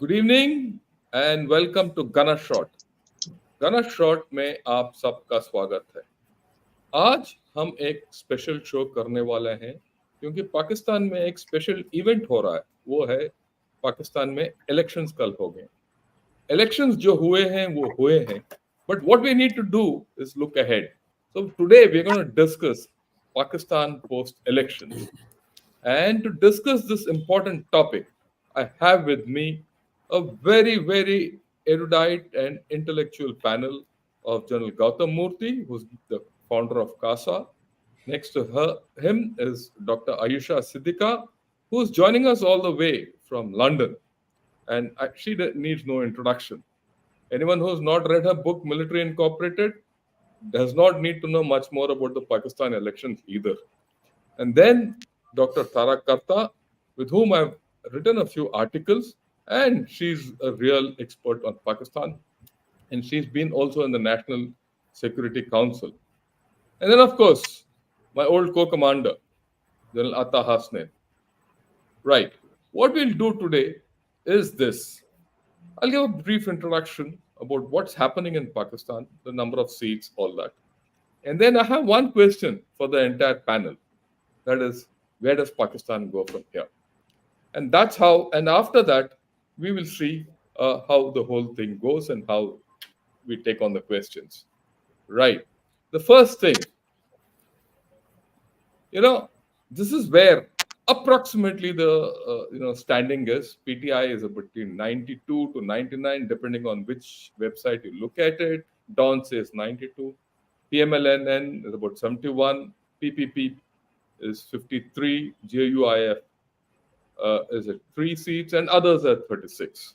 Good evening and welcome to गना शॉट। गना शॉट में आप सबका स्वागत है। आज हम एक स्पेशल शो करने वाले हैं क्योंकि पाकिस्तान में एक स्पेशल इवेंट हो रहा है। वो है पाकिस्तान में इलेक्शंस कल हो गए। इलेक्शंस जो हुए हैं वो हुए हैं, but what we need to do is look ahead. So today we are going to discuss Pakistan post elections. And to discuss this important topic, I have with me a very, very erudite and intellectual panel of General Gautam Moorthy, who's the founder of CASA. Next to him is Dr. Ayesha Siddiqa, who's joining us all the way from London. And she needs no introduction. Anyone who's not read her book, Military Incorporated, does not need to know much more about the Pakistan elections either. And then Dr. Kartha, with whom I've written a few articles, and she's a real expert on Pakistan, and she's been also in the National Security Council. And then, of course, my old co-commander, General Hasnain. Right. What we'll do today is this. I'll give a brief introduction about what's happening in Pakistan, the number of seats, all that. And then I have one question for the entire panel. That is, where does Pakistan go from here? And that's how, and after that, we will see how the whole thing goes and how we take on the questions. Right. The first thing, this is where approximately the standing is. PTI is between 92 to 99, depending on which website you look at it. Dawn says 92. PMLNN is about 71. PPP is 53. JUIF is at 3 seats, and others at 36.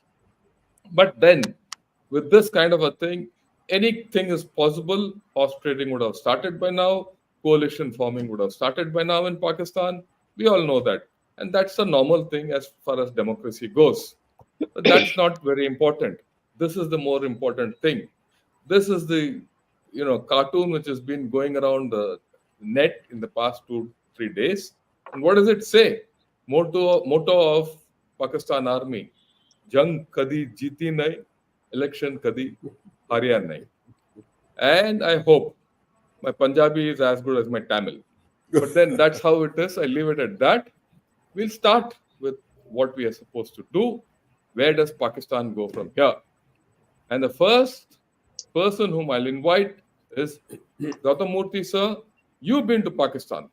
But then, with this kind of a thing, anything is possible. Horse trading would have started by now. Coalition forming would have started by now in Pakistan. We all know that. And that's a normal thing as far as democracy goes. But that's not very important. This is the more important thing. This is the cartoon which has been going around the net in the past 2-3 days. And what does it say? Motto of Pakistan Army: Jang kadi jeeti nahi, election kadi hariya nahi. And I hope my Punjabi is as good as my Tamil. But then that's how it is. I leave it at that. We'll start with what we are supposed to do. Where does Pakistan go from here? And the first person whom I'll invite is Gautam Moorthy, sir. You've been to Pakistan,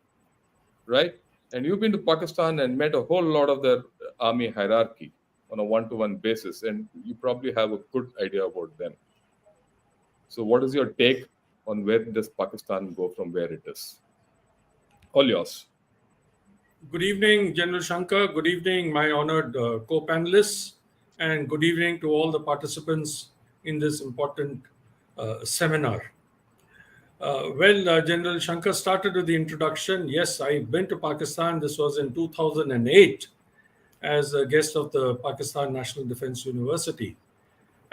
right? And you've been to Pakistan and met a whole lot of their army hierarchy on a one-to-one basis, and you probably have a good idea about them. So what is your take on where does Pakistan go from where it is? All yours. Good evening, General Shankar. Good evening, my honored co-panelists, and good evening to all the participants in this important seminar. General Shankar started with the introduction. Yes, I've been to Pakistan. This was in 2008 as a guest of the Pakistan National Defense University.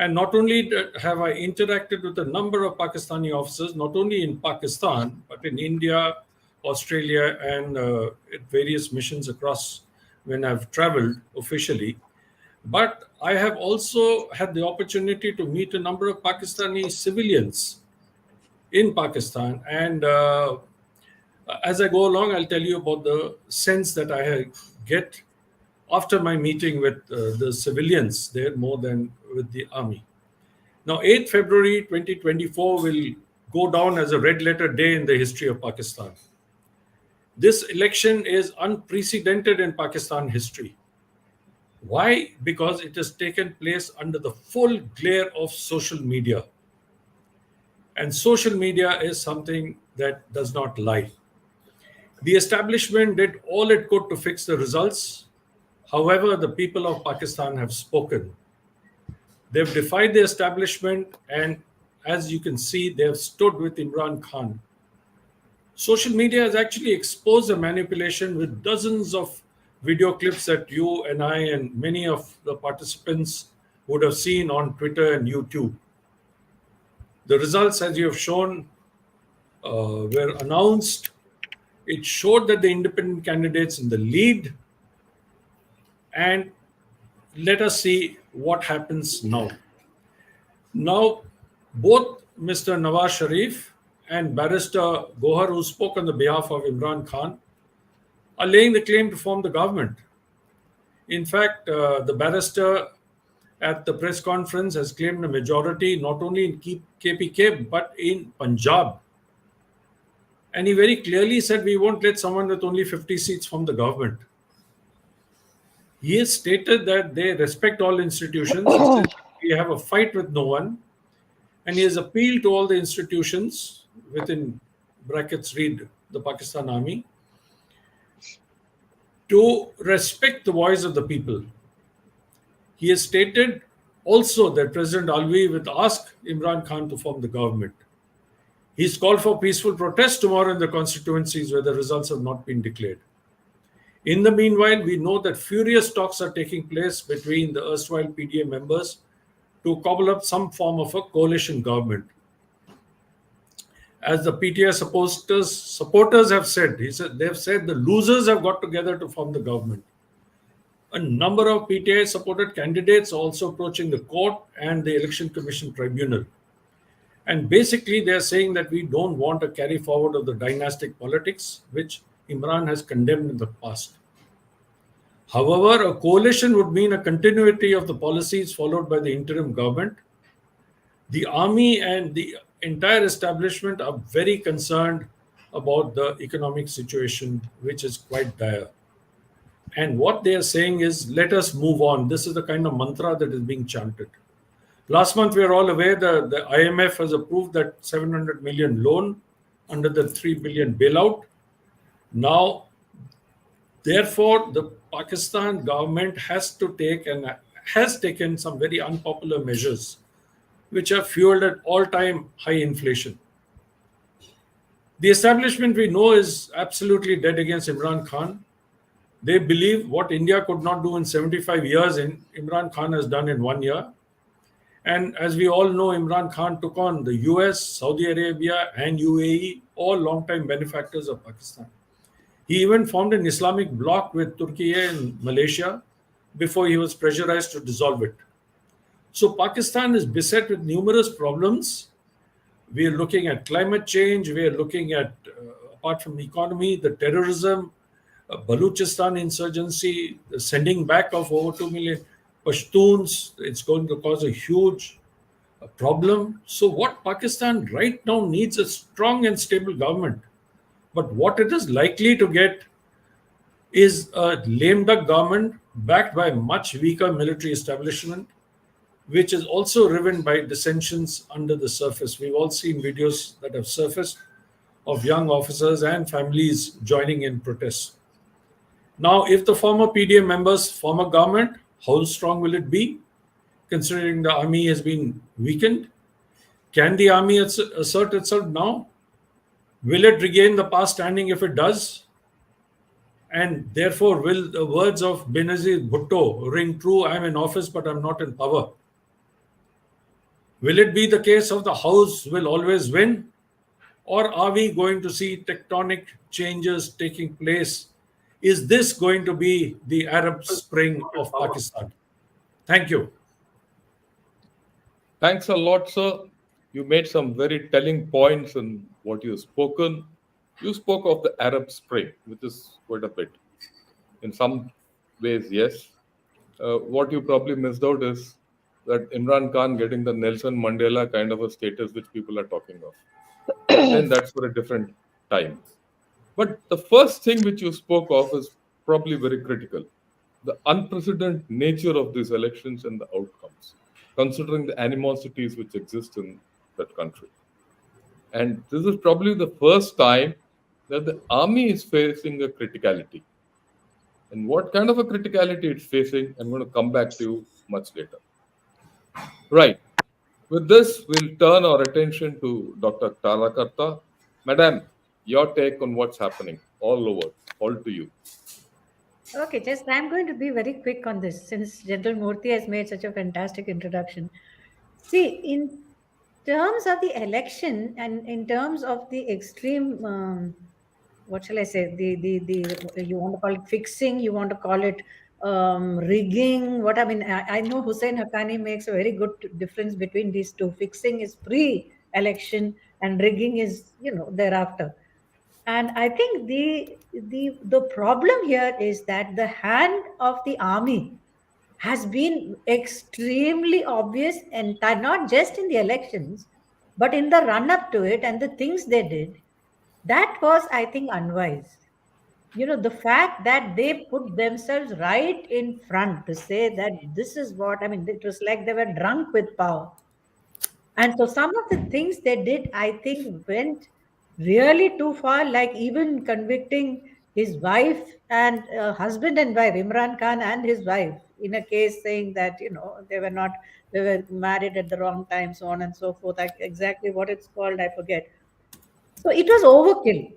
And not only have I interacted with a number of Pakistani officers, not only in Pakistan, but in India, Australia, and at various missions across when I've traveled officially. But I have also had the opportunity to meet a number of Pakistani civilians in Pakistan. And as I go along, I'll tell you about the sense that I get after my meeting with the civilians there more than with the army. Now, 8th February 2024 will go down as a red letter day in the history of Pakistan. This election is unprecedented in Pakistan history. Why? Because it has taken place under the full glare of social media. And social media is something that does not lie. The establishment did all it could to fix the results. However, the people of Pakistan have spoken. They've defied the establishment, and as you can see, they have stood with Imran Khan. Social media has actually exposed the manipulation with dozens of video clips that you and I and many of the participants would have seen on Twitter and YouTube. The results, as you have shown, were announced. It showed that the independent candidates in the lead. And let us see what happens now. Now, both Mr. Nawaz Sharif and Barrister Gohar, who spoke on the behalf of Imran Khan, are laying the claim to form the government. In fact, the barrister at the press conference has claimed a majority not only in KPK but in Punjab. And he very clearly said we won't let someone with only 50 seats form the government. He has stated that they respect all institutions. He said we have a fight with no one. And he has appealed to all the institutions, within brackets read the Pakistan Army, to respect the voice of the people. He has stated also that President Alvi will ask Imran Khan to form the government. He's called for peaceful protest tomorrow in the constituencies where the results have not been declared. In the meanwhile, we know that furious talks are taking place between the erstwhile PDA members to cobble up some form of a coalition government. As the PTI supporters have said, they have said the losers have got together to form the government. A number of PTI supported candidates are also approaching the court and the Election Commission Tribunal. And basically, they are saying that we don't want a carry forward of the dynastic politics, which Imran has condemned in the past. However, a coalition would mean a continuity of the policies followed by the interim government. The army and the entire establishment are very concerned about the economic situation, which is quite dire. And what they are saying is, let us move on. This is the kind of mantra that is being chanted. Last month, we are all aware that the IMF has approved that 700 million loan under the 3 billion bailout. Now, therefore, the Pakistan government has to take and has taken some very unpopular measures which have fueled at all-time high inflation. The establishment we know is absolutely dead against Imran Khan. They believe what India could not do in 75 years, Imran Khan has done in 1 year. And as we all know, Imran Khan took on the US, Saudi Arabia, and UAE, all long-time benefactors of Pakistan. He even formed an Islamic bloc with Turkey and Malaysia before he was pressurized to dissolve it. So Pakistan is beset with numerous problems. We are looking at climate change. We are looking at, apart from the economy, the terrorism, Baluchistan insurgency, the sending back of over 2 million Pashtuns. It's going to cause a huge problem. So what Pakistan right now needs a strong and stable government. But what it is likely to get is a lame duck government backed by a much weaker military establishment, which is also riven by dissensions under the surface. We've all seen videos that have surfaced of young officers and families joining in protests. Now, if the former PDA members form a government, how strong will it be, considering the army has been weakened? Can the army assert itself now? Will it regain the past standing if it does? And therefore, will the words of Benazir Bhutto ring true? I'm in office, but I'm not in power. Will it be the case of the House will always win? Or are we going to see tectonic changes taking place? Is this going to be the Arab Spring of Pakistan? Thank you. Thanks a lot, sir. You made some very telling points in what you've spoken. You spoke of the Arab Spring, which is quite a bit. In some ways, yes. What you probably missed out is that Imran Khan getting the Nelson Mandela kind of a status which people are talking of. Then that's for a different time. But the first thing which you spoke of is probably very critical. The unprecedented nature of these elections and the outcomes, considering the animosities which exist in that country. And this is probably the first time that the army is facing a criticality. And what kind of a criticality it's facing, I'm going to come back to you much later. Right. With this, we'll turn our attention to Dr. Tara Kartha. Madam, your take on what's happening all over. All to you. Okay, just I'm going to be very quick on this since General Moorthy has made such a fantastic introduction. See, in terms of the election and in terms of the extreme, what shall I say, the you want to call it fixing, you want to call it rigging. What I mean, I know Hussein Haqqani makes a very good difference between these two. Fixing is pre-election, and rigging is, thereafter. And I think the problem here is that the hand of the army has been extremely obvious, and not just in the elections, but in the run up to it and the things they did. That was, I think, unwise. The fact that they put themselves right in front to say that this is what, I mean, it was like they were drunk with power. And so some of the things they did, I think, went really too far, like even convicting his wife and husband and wife, Imran Khan and his wife, in a case saying that, they were married at the wrong time, so on and so forth. Like exactly what it's called, I forget. So it was overkill.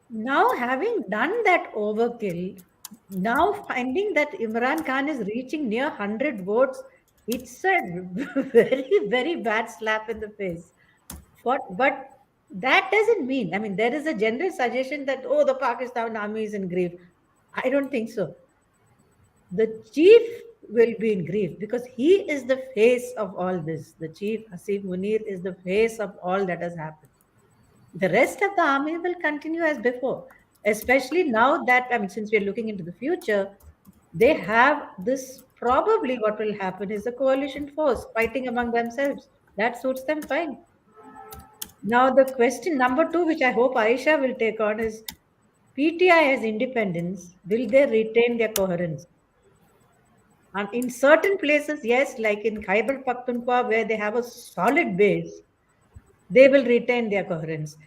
Now, having done that overkill, now finding that Imran Khan is reaching near 100 votes, it's a very, very bad slap in the face. But that doesn't mean, I mean, there is a general suggestion that, oh, the Pakistan army is in grief. I don't think so. The chief will be in grief because he is the face of all this. The chief, Hasib Munir, is the face of all that has happened. The rest of the army will continue as before, especially now that, I mean, since we're looking into the future, they have this. Probably what will happen is a coalition force fighting among themselves. That suits them fine. Now, the question number two, which I hope Ayesha will take on, is PTI as independence, will they retain their coherence? And in certain places, yes, like in Khyber Pakhtunkhwa, where they have a solid base, they will retain their coherence.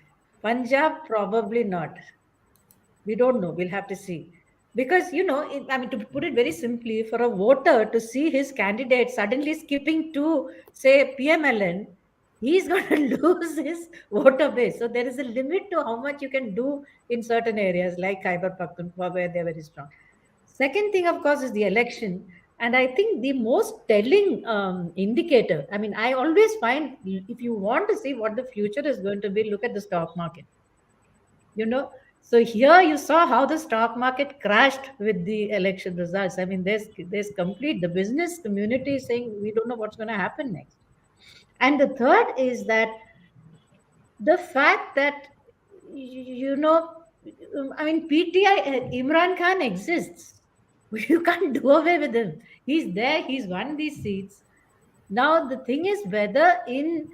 Punjab, probably not. We don't know. We'll have to see. Because, I mean, to put it very simply, for a voter to see his candidate suddenly skipping to, say, PMLN, he's going to lose his voter base. So there is a limit to how much you can do in certain areas like Khyber Pakhtunkhwa, where they're very strong. Second thing, of course, is the election. And I think the most telling indicator, I mean, I always find if you want to see what the future is going to be, look at the stock market. So here you saw how the stock market crashed with the election results. I mean, there's complete, the business community is saying we don't know what's going to happen next. And the third is that the fact that, I mean, PTI, Imran Khan exists. You can't do away with him. He's there. He's won these seats. Now the thing is whether in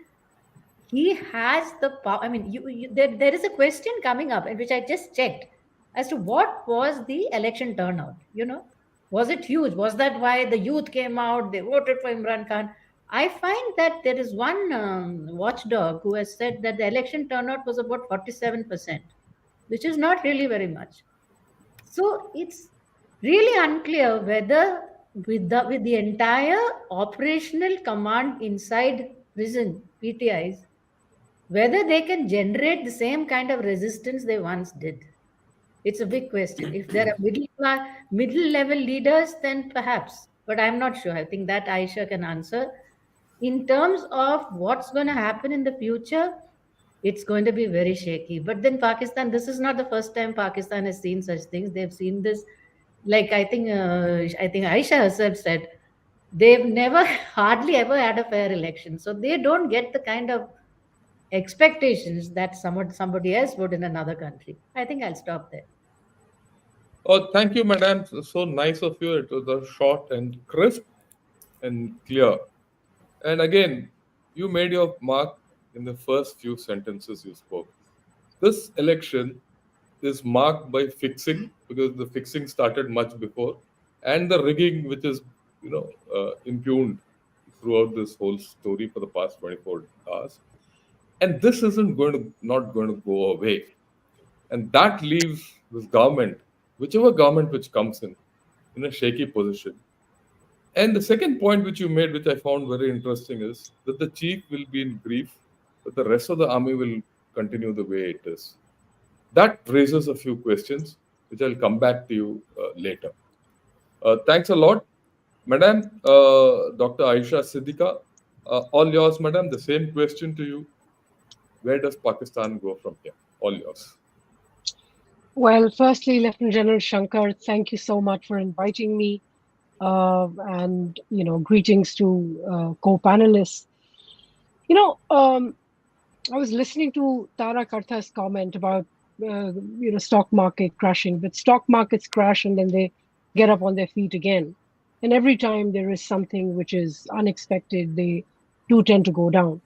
he has the power. I mean, there is a question coming up, which I just checked, as to what was the election turnout. Was it huge? Was that why the youth came out? They voted for Imran Khan. I find that there is one watchdog who has said that the election turnout was about 47%, which is not really very much. So it's really unclear whether with the entire operational command inside prison PTIs, whether they can generate the same kind of resistance they once did. It's a big question. If there are middle level leaders, then perhaps, but I'm not sure. I think that Ayesha can answer. In terms of what's going to happen in the future, it's going to be very shaky. But then Pakistan, this is not the first time Pakistan has seen such things. They've seen this, like I think Aisha herself said, they've never hardly ever had a fair election, so they don't get the kind of expectations that somebody else would in another country. I think I'll stop there. Oh, thank you, madam. So nice of you. It was a short and crisp and clear. And again, you made your mark in the first few sentences you spoke. This election is marked by fixing, because the fixing started much before, and the rigging, which is, impugned throughout this whole story for the past 24 hours. And this isn't not going to go away. And that leaves this government, whichever government which comes in a shaky position. And the second point which you made, which I found very interesting, is that the chief will be in grief, but the rest of the army will continue the way it is. That raises a few questions, which I'll come back to you later. Thanks a lot. Madam, Dr. Ayesha Siddiqa, all yours, madam. The same question to you. Where does Pakistan go from here? All yours. Well, firstly, Lieutenant General Shankar, thank you so much for inviting me, and greetings to co-panelists. You know, I was listening to Tara Kartha's comment about stock market crashing, but stock markets crash and then they get up on their feet again, and every time there is something which is unexpected, they do tend to go down.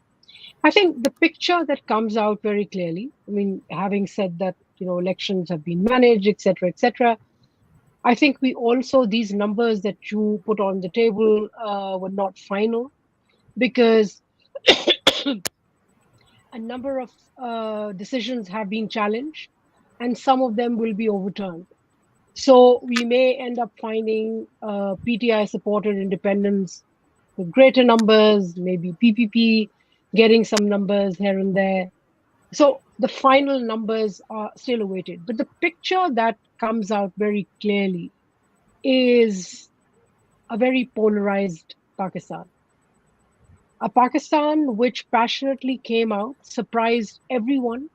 I think the picture that comes out very clearly, I mean, having said that, elections have been managed, et cetera, I think we also, these numbers that you put on the table were not final because a number of decisions have been challenged and some of them will be overturned. So we may end up finding PTI supported independence with greater numbers, maybe PPP getting some numbers here and there. So the final numbers are still awaited. But the picture that comes out very clearly is a very polarized Pakistan. A Pakistan which passionately came out, surprised everyone,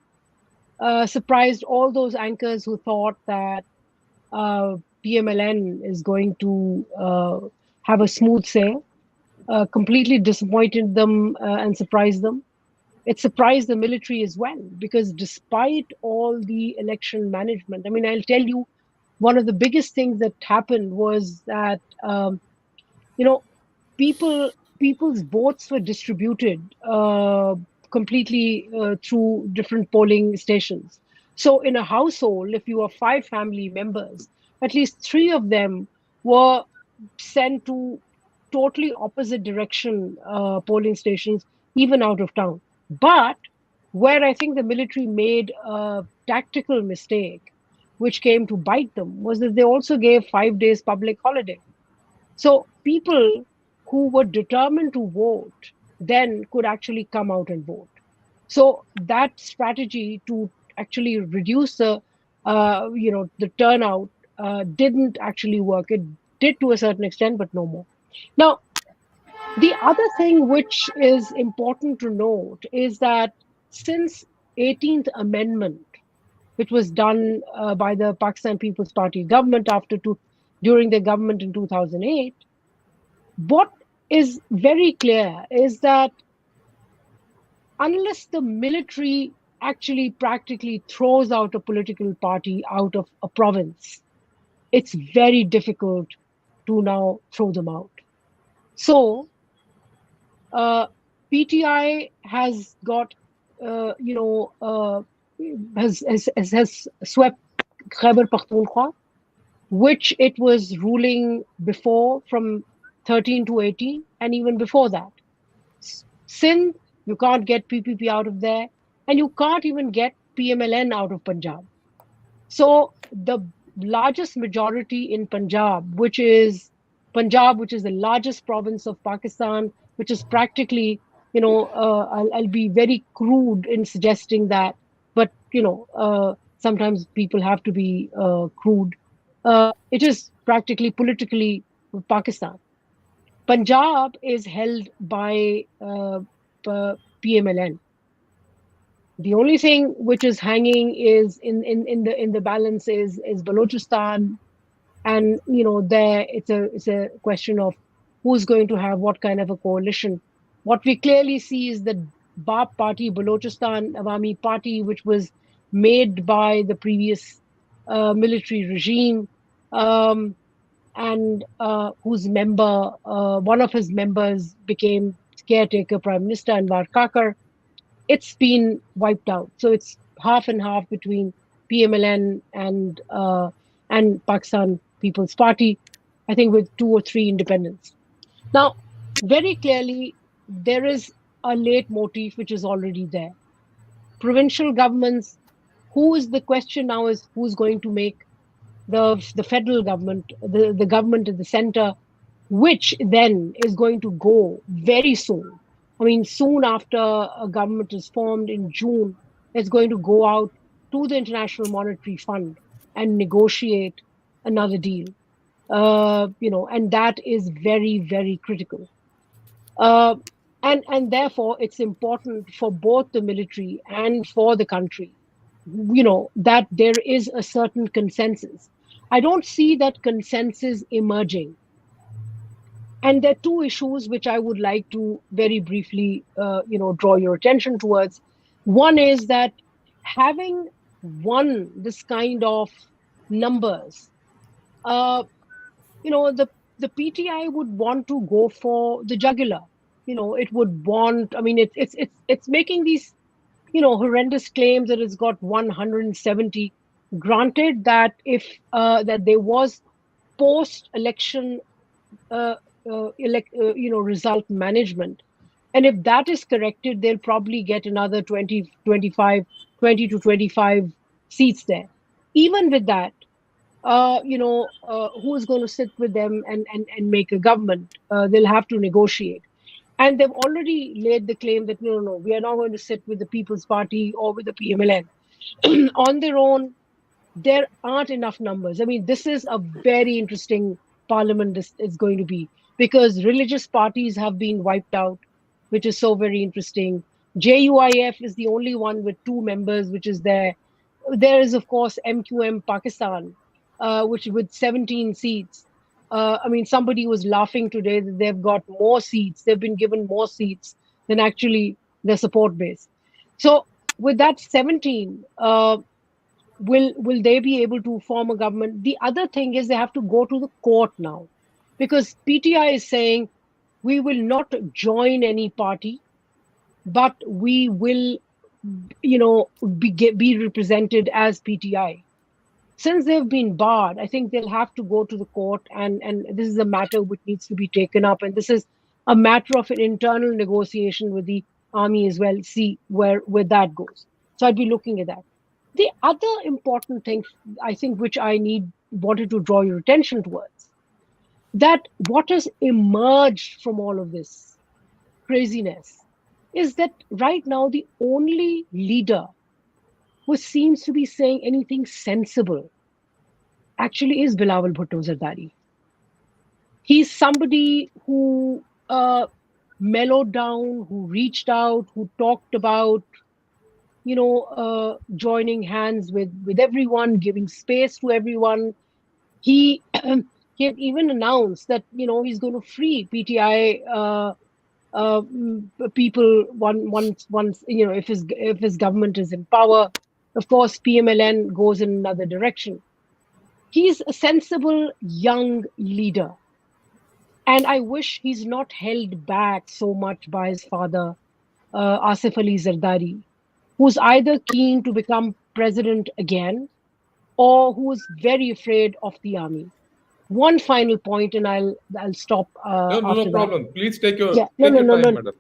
surprised all those anchors who thought that PMLN is going to have a smooth sail, completely disappointed them and surprised them. It surprised the military as well, because despite all the election management, I mean, I'll tell you, one of the biggest things that happened was that, you know, people people's votes were distributed completely through different polling stations. So in a household, if you are five family members, at least three of them were sent to totally opposite direction polling stations, even out of town. But where I think the military made a tactical mistake, which came to bite them, was that they also gave 5 days public holiday. So people who were determined to vote then could actually come out and vote. So that strategy to actually reduce the turnout didn't actually work. It did to a certain extent, but no more. Now, the other thing which is important to note is that since 18th Amendment, which was done by the Pakistan People's Party government during the government in 2008, what is very clear is that unless the military actually practically throws out a political party out of a province, it's very difficult to now throw them out. So uh, PTI has got, you know, has swept Khyber Pakhtunkhwa, which it was ruling before from 13 to 18, and even before that. Sindh, you can't get PPP out of there, and you can't even get PMLN out of Punjab. So the largest majority in Punjab, which is the largest province of Pakistan, which is practically, I'll be very crude in suggesting that, but sometimes people have to be crude. It is practically politically Pakistan. Punjab is held by PMLN. The only thing which is hanging is in the balance is Balochistan, and there it's a question of who's going to have what kind of a coalition. What we clearly see is the BAP party, Balochistan Awami Party, which was made by the previous military regime, and one of his members became caretaker prime minister, Anwar Kakar. It's been wiped out. So it's half and half between PMLN and Pakistan People's Party, I think with 2 or 3 independents. Now, very clearly, there is a leitmotif which is already there. Provincial governments, the question now is who's going to make the federal government, the government in the center, which then is going to go very soon. I mean, soon after a government is formed in June, it's going to go out to the International Monetary Fund and negotiate another deal. And that is very, very critical. And therefore, it's important for both the military and for the country that there is a certain consensus. I don't see that consensus emerging. And there are two issues which I would like to very briefly, draw your attention towards. One is that having won this kind of numbers, uh, the PTI would want to go for the jugular. It would want. I mean, it's making these horrendous claims that it's got 170. Granted that if that there was post-election uh, result management. And if that is corrected, they'll probably get another 20 to 25 seats there. Even with that, who is going to sit with them and make a government? They'll have to negotiate. And they've already laid the claim that no, we are not going to sit with the People's Party or with the PMLN. On their own, there aren't enough numbers. I mean, this is a very interesting parliament this is going to be, because religious parties have been wiped out, which is so very interesting. JUIF is the only one with 2 members, which is there. There is, of course, MQM Pakistan, which with 17 seats. I mean, somebody was laughing today that they've got more seats. They've been given more seats than actually their support base. So with that 17, will they be able to form a government? The other thing is they have to go to the court now, because PTI is saying we will not join any party, but we will, be represented as PTI. Since they've been barred, I think they'll have to go to the court, and this is a matter which needs to be taken up, and this is a matter of an internal negotiation with the army as well. See where that goes. So I'd be looking at that. The other important thing, I think, which I wanted to draw your attention towards, that what has emerged from all of this craziness is that right now the only leader who seems to be saying anything sensible actually is Bilawal Bhutto Zardari. He's somebody who mellowed down, who reached out, who talked about joining hands with everyone, giving space to everyone. He he had even announced that he's going to free PTI people once if his government is in power. Of course, PMLN goes in another direction. He's a sensible young leader, and I wish he's not held back so much by his father, Asif Ali Zardari, who's either keen to become president again or who's very afraid of the army. One final point, and I'll stop. No problem. That. Please take your time, madam.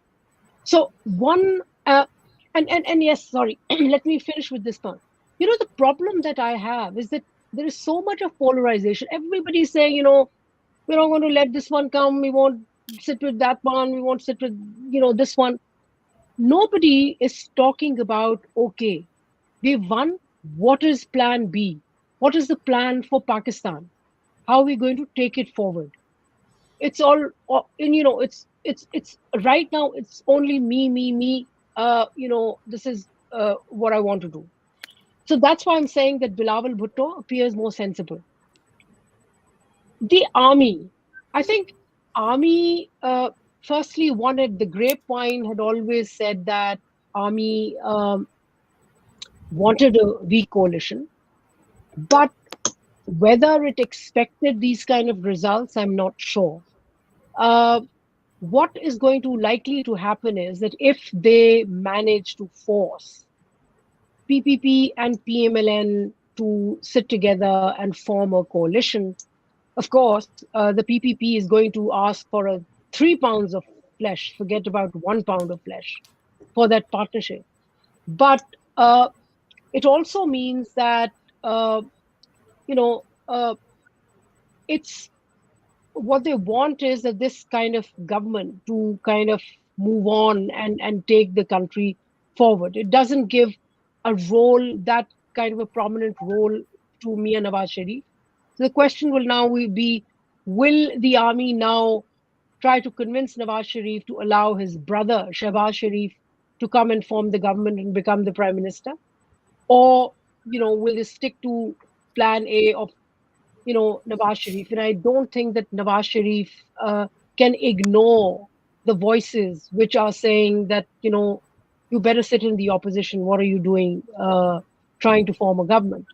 So one, and yes, sorry. Let me finish with this point. The problem that I have is that there is so much of polarization. Everybody's saying, we're not going to let this one come. We won't sit with that one. We won't sit with, this one. Nobody is talking about, okay, we've won. What is plan B? What is the plan for Pakistan? How are we going to take it forward? It's all, it's right now, it's only me. This is what I want to do. So that's why I'm saying that Bilawal Bhutto appears more sensible. The army, I think army, firstly wanted, the grapevine had always said that army wanted a weak coalition, but whether it expected these kind of results, I'm not sure. What is going to likely to happen is that if they manage to force PPP and PMLN to sit together and form a coalition, of course, the PPP is going to ask for 3 pounds of flesh, forget about 1 pound of flesh for that partnership. But it also means that, it's what they want is that this kind of government to kind of move on and take the country forward. It doesn't give a role, that kind of a prominent role, to Mia Nawaz Sharif. So the question will now be, will the army now try to convince Nawaz Sharif to allow his brother, Shehbaz Sharif, to come and form the government and become the prime minister? Or will they stick to plan A of, Nawaz Sharif? And I don't think that Nawaz Sharif can ignore the voices which are saying that, you better sit in the opposition. What are you doing trying to form a government?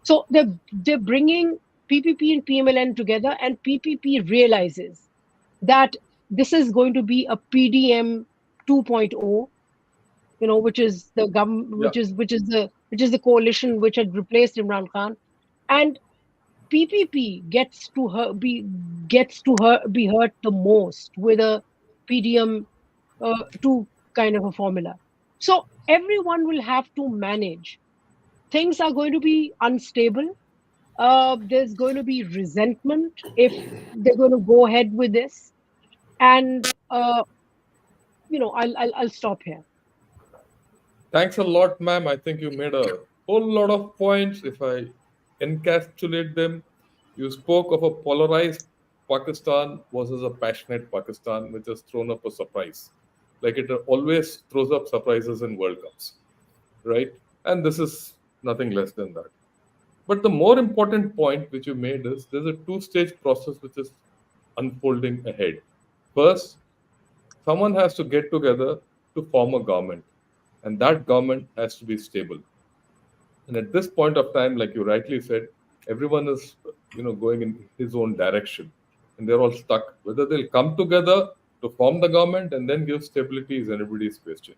So they're bringing PPP and PMLN together, and PPP realizes that this is going to be a PDM 2.0, which is the government, Yeah. which is the coalition which had replaced Imran Khan, and PPP gets to be hurt the most with a PDM 2 kind of a formula. So everyone will have to manage. Things are going to be unstable. There's going to be resentment if they're going to go ahead with this, and I'll stop here. Thanks a lot, ma'am. I think you made a whole lot of points. If I encapsulate them, you spoke of a polarized Pakistan versus a passionate Pakistan, which has thrown up a surprise. Like it always throws up surprises in World Cups, right? And this is nothing less than that. But the more important point which you made is there's a two-stage process which is unfolding ahead. First, someone has to get together to form a government, and that government has to be stable. And at this point of time, like you rightly said, everyone is going in his own direction, and they're all stuck. Whether they'll come together to form the government and then give stability is anybody's question.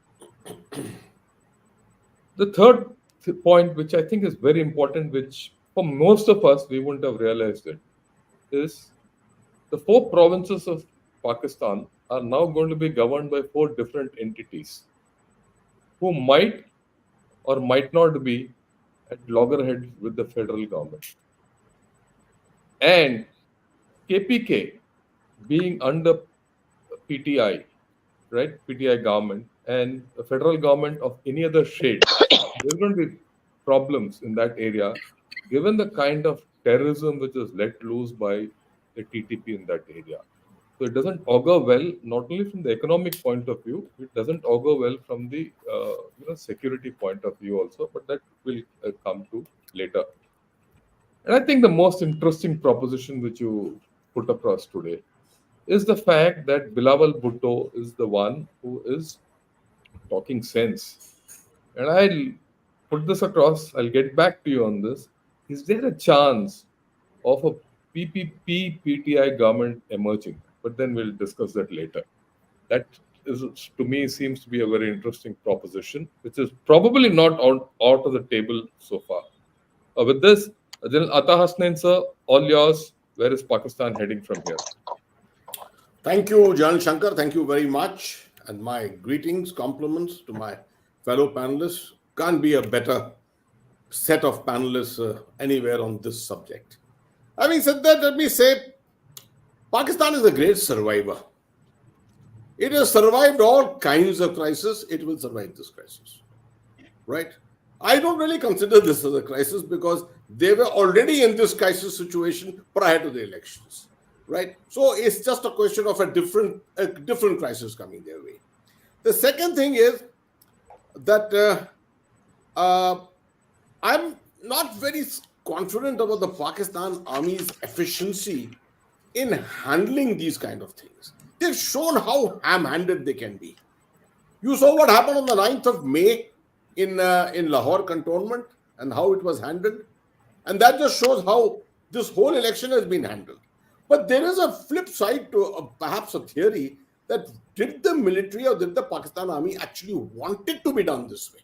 The third point, which I think is very important, which for most of us we wouldn't have realized it, is the four provinces of Pakistan are now going to be governed by four different entities who might or might not be at loggerheads with the federal government. And KPK being under PTI, right? PTI government and the federal government of any other shade, there's going to be problems in that area given the kind of terrorism which is let loose by the TTP in that area. So it doesn't augur well, not only from the economic point of view, it doesn't augur well from the security point of view also, but that will come to later. And I think the most interesting proposition which you put across today is the fact that Bilawal Bhutto is the one who is talking sense. And I'll put this across, I'll get back to you on this. Is there a chance of a PPP PTI government emerging? But then we'll discuss that later. That is, to me, seems to be a very interesting proposition, which is probably not out of the table so far. With this, General Hasnain sir, all yours. Where is Pakistan heading from here? Thank you, General Shankar. Thank you very much. And my greetings, compliments to my fellow panelists. Can't be a better set of panelists anywhere on this subject. Having said that, let me say Pakistan is a great survivor. It has survived all kinds of crises. It will survive this crisis, right? I don't really consider this as a crisis because they were already in this crisis situation prior to the elections, right? So it's just a question of a different crisis coming their way. The second thing is that I'm not very confident about the Pakistan Army's efficiency in handling these kind of things. They've shown how ham-handed they can be. You saw what happened on the 9th of May in Lahore cantonment and how it was handled. And that just shows how this whole election has been handled. But there is a flip side to perhaps a theory that did the military or did the Pakistan Army actually want it to be done this way?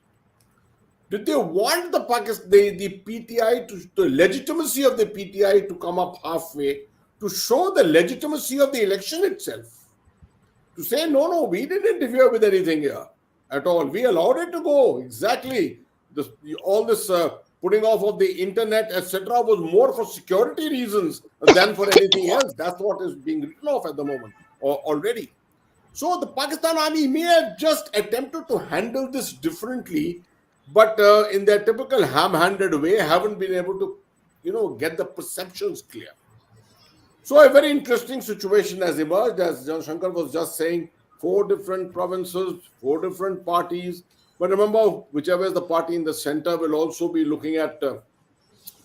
Did they want the PTI the legitimacy of the PTI to come up halfway to show the legitimacy of the election itself? To say, no, we didn't interfere with anything here at all. We allowed it to go. Exactly. All this putting off of the internet, etc., was more for security reasons than for anything else. That's what is being written off at the moment already. So the Pakistan Army may have just attempted to handle this differently, but in their typical ham-handed way, haven't been able to, get the perceptions clear. So a very interesting situation has emerged, as Shankar was just saying, 4 different provinces, 4 different parties, But remember, whichever is the party in the center will also be looking at,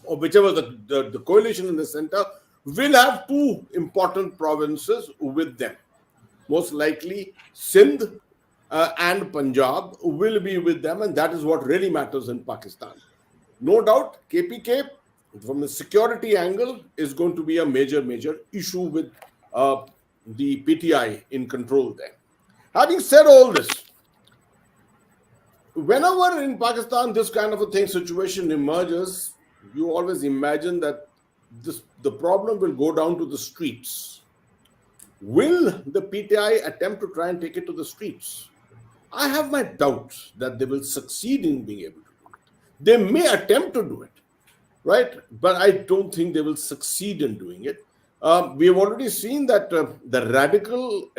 or whichever the coalition in the center will have two important provinces with them. Most likely, Sindh and Punjab will be with them, and that is what really matters in Pakistan. No doubt, KPK, from the security angle, is going to be a major issue with the PTI in control there. Having said all this, whenever in Pakistan this kind of a situation emerges, you always imagine that the problem will go down to the streets. Will the PTI attempt to try and take it to the streets? I have my doubts that they will succeed in being able to do it. They may attempt to do it, right? But I don't think they will succeed in doing it. We have already seen that the radical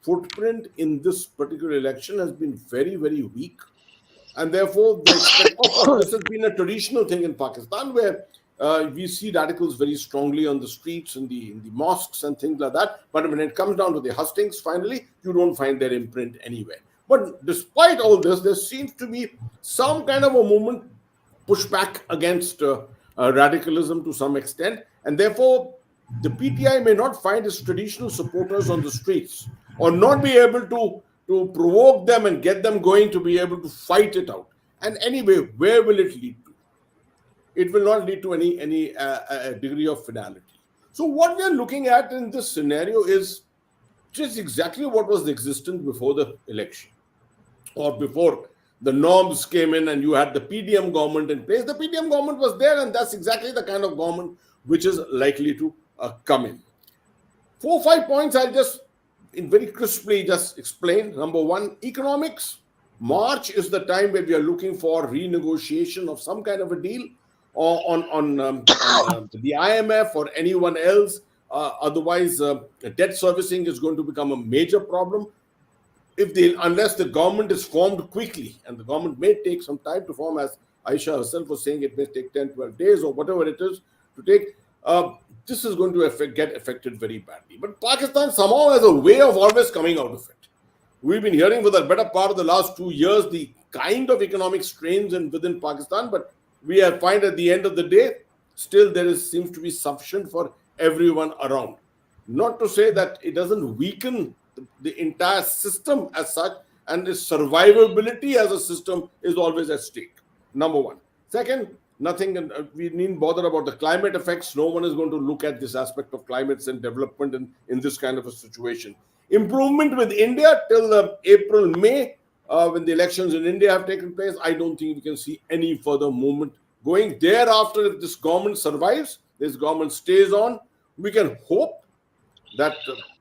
footprint in this particular election has been very weak. And therefore, this has been a traditional thing in Pakistan where we see radicals very strongly on the streets, in the mosques and things like that. But when it comes down to the hustings, finally, you don't find their imprint anywhere. But despite all this, there seems to be some kind of a movement pushback against radicalism to some extent. And therefore, the PTI may not find its traditional supporters on the streets, or not be able to provoke them and get them going to be able to fight it out. And anyway, where will it lead to? It will not lead to any degree of finality. So what we are looking at in this scenario is just exactly what was existent before the election, or before the norms came in and you had the PDM government in place. The PDM government was there, and that's exactly the kind of government which is likely to come in. 4 or 5 points I'll just very crisply just explain. Number one, economics. March is the time where we are looking for renegotiation of some kind of a deal on the IMF or anyone else. Otherwise, debt servicing is going to become a major problem. Unless the government is formed quickly, and the government may take some time to form, as Ayesha herself was saying, it may take 10, 12 days or whatever it is to take. This is going to get affected very badly. But Pakistan somehow has a way of always coming out of it. We've been hearing for the better part of the last 2 years the kind of economic strains within Pakistan, but we find at the end of the day, still seems to be sufficient for everyone around. Not to say that it doesn't weaken the entire system as such, and its survivability as a system is always at stake. Number one. Second, we needn't bother about the climate effects. No one is going to look at this aspect of climates and development in this kind of a situation. Improvement with India till April, May, when the elections in India have taken place, I don't think we can see any further movement going. Thereafter, if this government survives, this government stays on, we can hope that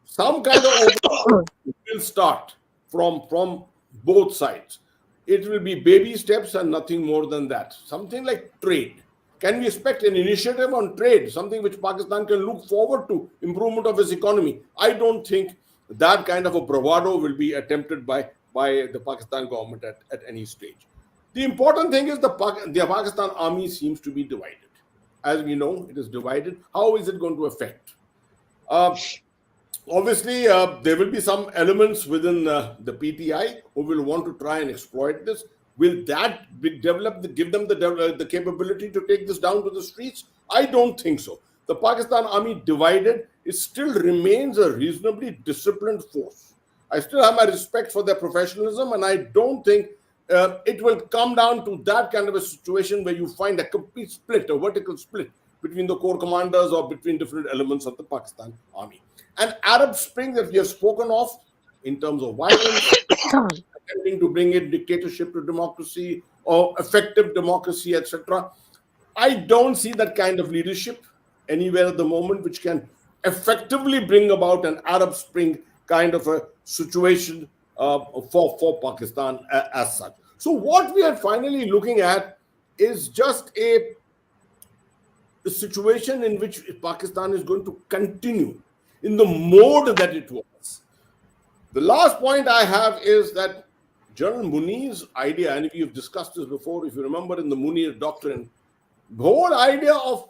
some kind of overhaul will start from both sides. It will be baby steps and nothing more than that. Something like trade. Can we expect an initiative on trade, something which Pakistan can look forward to, improvement of its economy? I don't think that kind of a bravado will be attempted by the Pakistan government at any stage. The important thing is the Pakistan army seems to be divided. As we know, it is divided. How is it going to affect? Obviously, there will be some elements within the PTI who will want to try and exploit this. Will that give them the capability to take this down to the streets? I don't think so. The Pakistan army divided, it still remains a reasonably disciplined force. I still have my respect for their professionalism, and I don't think it will come down to that kind of a situation where you find a complete split, a vertical split between the corps commanders or between different elements of the Pakistan army. An Arab Spring that we have spoken of in terms of violence, attempting to bring in dictatorship to democracy or effective democracy, etc. I don't see that kind of leadership anywhere at the moment which can effectively bring about an Arab Spring kind of a situation for Pakistan as such. So what we are finally looking at is just a situation in which Pakistan is going to continue in the mode that it was. The last point I have is that General Munir's idea, and we have discussed this before, if you remember in the Munir doctrine, the whole idea of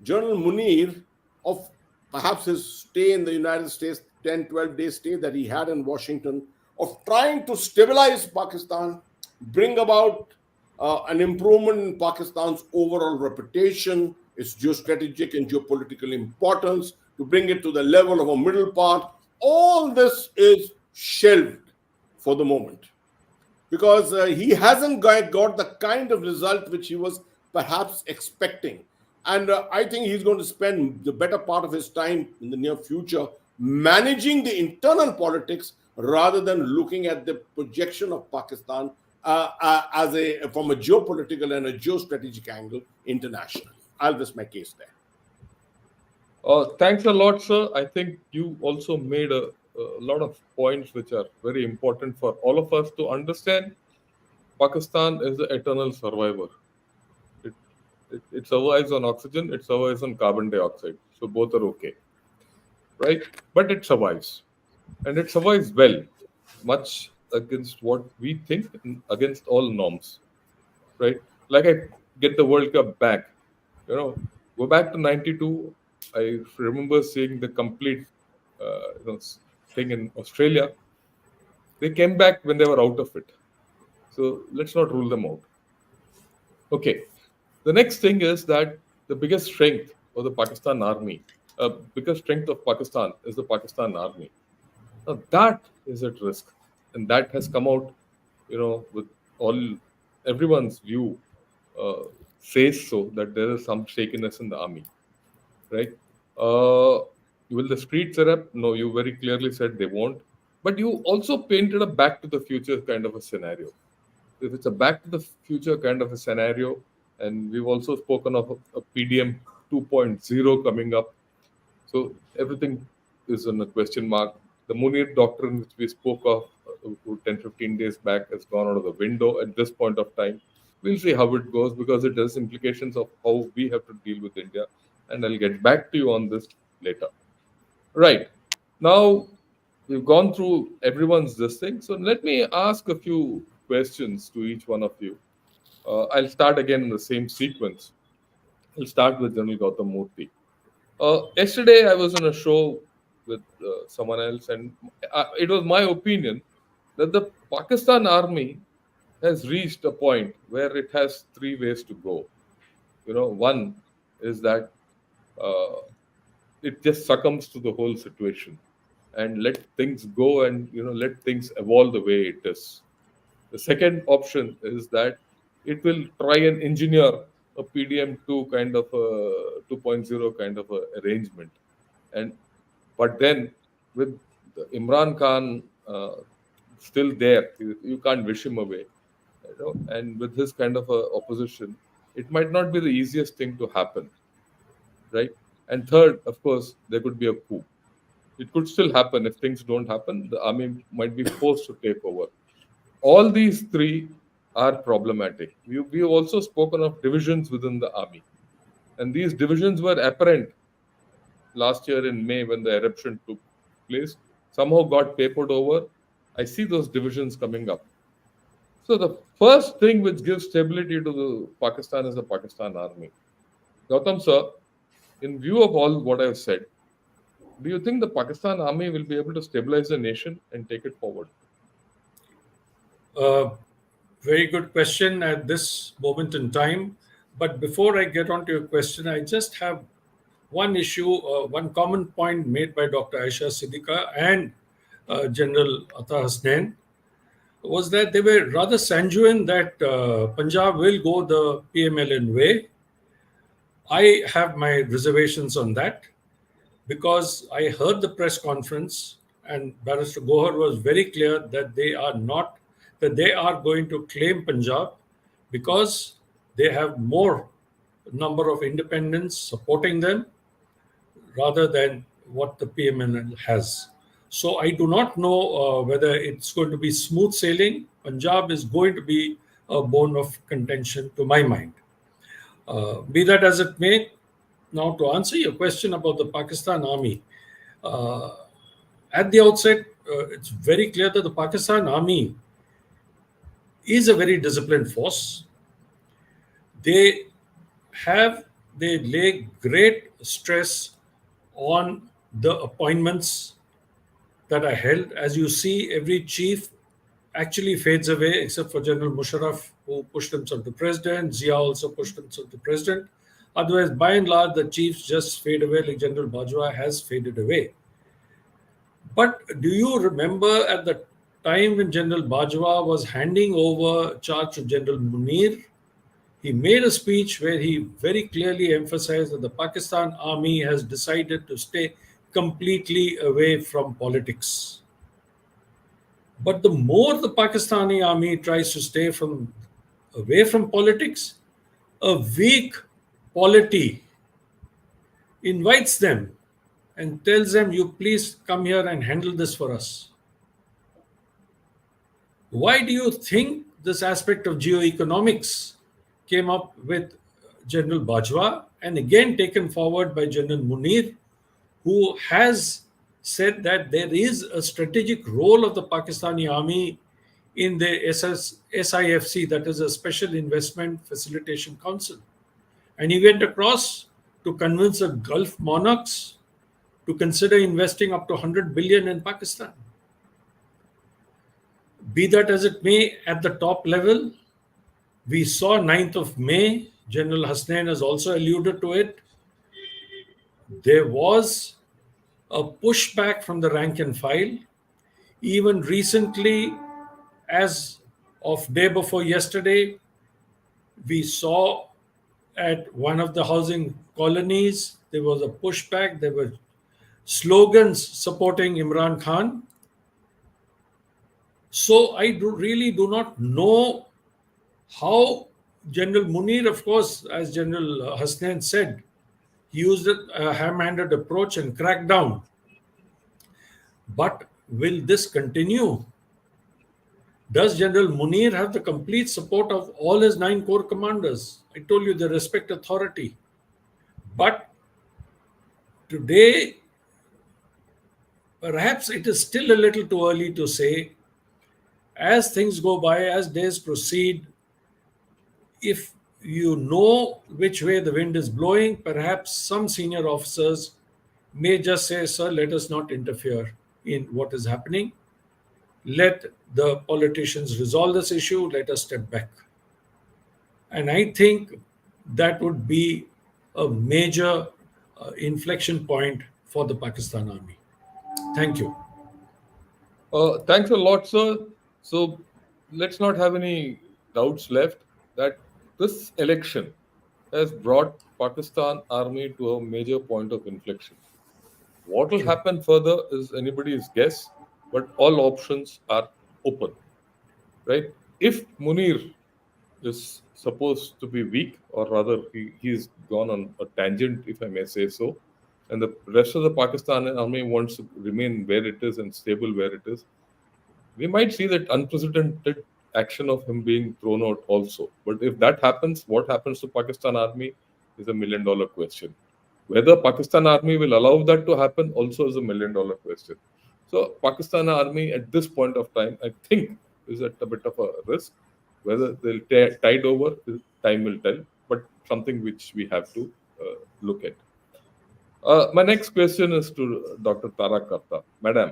General Munir, of perhaps his stay in the United States, 10, 12-day stay that he had in Washington, of trying to stabilize Pakistan, bring about an improvement in Pakistan's overall reputation, its geostrategic and geopolitical importance, to bring it to the level of a middle path. All this is shelved for the moment because he hasn't got the kind of result which he was perhaps expecting. And I think he's going to spend the better part of his time in the near future managing the internal politics rather than looking at the projection of Pakistan from a geopolitical and a geostrategic angle internationally. I'll rest my case there. Thanks a lot, sir. I think you also made a lot of points which are very important for all of us to understand. Pakistan is the eternal survivor. It survives on oxygen, it survives on carbon dioxide. So both are okay, right? But it survives. And it survives well, much against what we think, and against all norms, right? Like I get the World Cup back, go back to 92. I remember seeing the complete thing in Australia. They came back when they were out of it. So let's not rule them out. Okay. The next thing is that the biggest strength of the Pakistan army, biggest strength of Pakistan is the Pakistan army. Now that is at risk, and that has come out, with everyone's view says so that there is some shakiness in the army, right? Will the streets erupt? No, you very clearly said they won't. But you also painted a back to the future kind of a scenario. If it's a back to the future kind of a scenario, and we've also spoken of a PDM 2.0 coming up, so everything is on a question mark. The Munir doctrine, which we spoke of 10, 15 days back, has gone out of the window at this point of time. We'll see how it goes because it has implications of how we have to deal with India. And I'll get back to you on this later. Right. Now, we've gone through everyone's this thing. So let me ask a few questions to each one of you. I'll start again in the same sequence. I'll start with General Gautam Moorthy. Yesterday, I was on a show with someone else, and it was my opinion that the Pakistan army has reached a point where it has three ways to go. One is that it just succumbs to the whole situation and let things go and let things evolve the way it is. The second option is that it will try and engineer a PDM2 kind of a 2.0 kind of a arrangement, but then with Imran Khan still there, you can't wish him away, and with his kind of a opposition, it might not be the easiest thing to happen, right? And third, of course, there could be a coup. It could still happen. If things don't happen, the army might be forced to take over. All these three are problematic. We've also spoken of divisions within the army. And these divisions were apparent last year in May when the eruption took place. Somehow got papered over. I see those divisions coming up. So the first thing which gives stability to the Pakistan is the Pakistan army. Gautam sir, in view of all what I've said, do you think the Pakistan army will be able to stabilize the nation and take it forward? Very good question at this moment in time. But before I get on to your question, I just have one issue, one common point made by Dr. Ayesha Siddiqa and General Hasnain was that they were rather sanguine that Punjab will go the PMLN way. I have my reservations on that because I heard the press conference and Barrister Gohar was very clear that they are going to claim Punjab because they have more number of independents supporting them rather than what the PMLN has. So I do not know whether it's going to be smooth sailing. Punjab is going to be a bone of contention to my mind. Be that as it may, now to answer your question about the Pakistan army, at the outset, it's very clear that the Pakistan army is a very disciplined force. They lay great stress on the appointments that are held. As you see, every chief actually fades away, except for General Musharraf, who pushed himself to president. Zia also pushed himself to president. Otherwise, by and large, the chiefs just fade away, like General Bajwa has faded away. But do you remember at the time when General Bajwa was handing over charge to General Munir? He made a speech where he very clearly emphasized that the Pakistan army has decided to stay completely away from politics. But the more the Pakistani army tries to stay away from politics, a weak polity invites them and tells them, you please come here and handle this for us. Why do you think this aspect of geoeconomics came up with General Bajwa and again taken forward by General Munir, who has said that there is a strategic role of the Pakistani army in the SIFC, that is a Special Investment Facilitation Council. And he went across to convince the Gulf monarchs to consider investing up to 100 billion in Pakistan. Be that as it may, at the top level, we saw 9th of May, General Hasnain has also alluded to it. There was a pushback from the rank and file. Even recently, as of day before yesterday, we saw at one of the housing colonies, there was a pushback. There were slogans supporting Imran Khan. So I really do not know how General Munir, of course, as General Hasnain said, he used a ham-handed approach and cracked down. But will this continue? Does General Munir have the complete support of all his 9 corps commanders? I told you they respect authority. But today, perhaps it is still a little too early to say. As things go by, as days proceed, if you know which way the wind is blowing, perhaps some senior officers may just say, sir, let us not interfere in what is happening. Let the politicians resolve this issue. Let us step back. And I think that would be a major inflection point for the Pakistan army. Thank you. Thanks a lot, sir. So let's not have any doubts left that this election has brought Pakistan army to a major point of inflection. What will happen further is anybody's guess, but all options are open, right? If Munir is supposed to be weak, or rather he's gone on a tangent, if I may say so, and the rest of the Pakistan army wants to remain where it is and stable where it is, we might see that unprecedented action of him being thrown out also. But if that happens, what happens to Pakistan army is a $1 million question. Whether Pakistan army will allow that to happen also is a $1 million question. So Pakistan army at this point of time, I think, is at a bit of a risk. Whether they'll tide over, time will tell. But something which we have to look at. My next question is to Dr. Tara Kartha. Madam,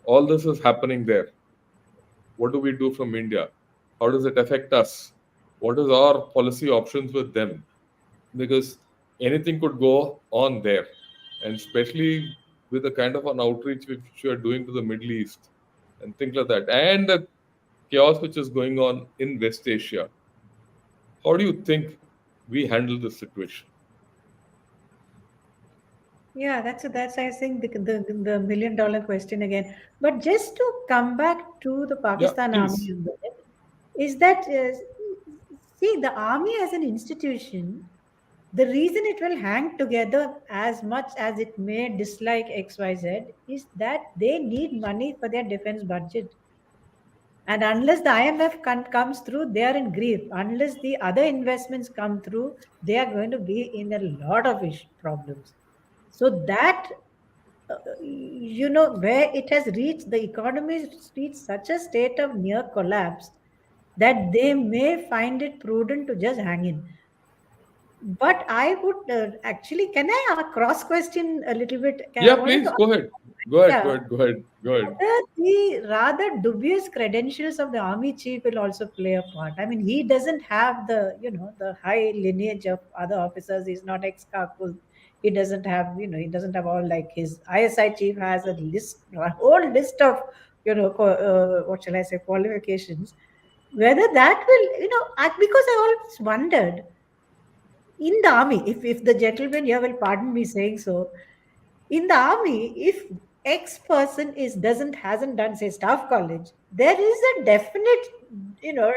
all this is happening there. What do we do from India? How does it affect us? What is our policy options with them? Because anything could go on there, and especially with the kind of an outreach which you are doing to the Middle East and things like that, and the chaos which is going on in West Asia. How do you think we handle this situation? Yeah, that's I think the $1 million question again. But just to come back to the Pakistan army, please. a bit, is that see, the army as an institution, the reason it will hang together as much as it may dislike XYZ is that they need money for their defense budget. And unless the IMF comes through, they are in grief. Unless the other investments come through, they are going to be in a lot of problems. So that, where it has reached, the economy has reached such a state of near collapse that they may find it prudent to just hang in. But I would actually, can I cross question a little bit? Yeah, please go ahead. Go ahead, Yeah. go ahead, go ahead, go ahead. The rather dubious credentials of the army chief will also play a part. I mean, he doesn't have the high lineage of other officers. He's not ex-Kakul. He doesn't have, he doesn't have all like his ISI chief has a whole list of, what shall I say, qualifications. Whether that will, because I always wondered in the army, if the gentleman here will pardon me saying so, in the army, if X person hasn't done say staff college, there is a definite you know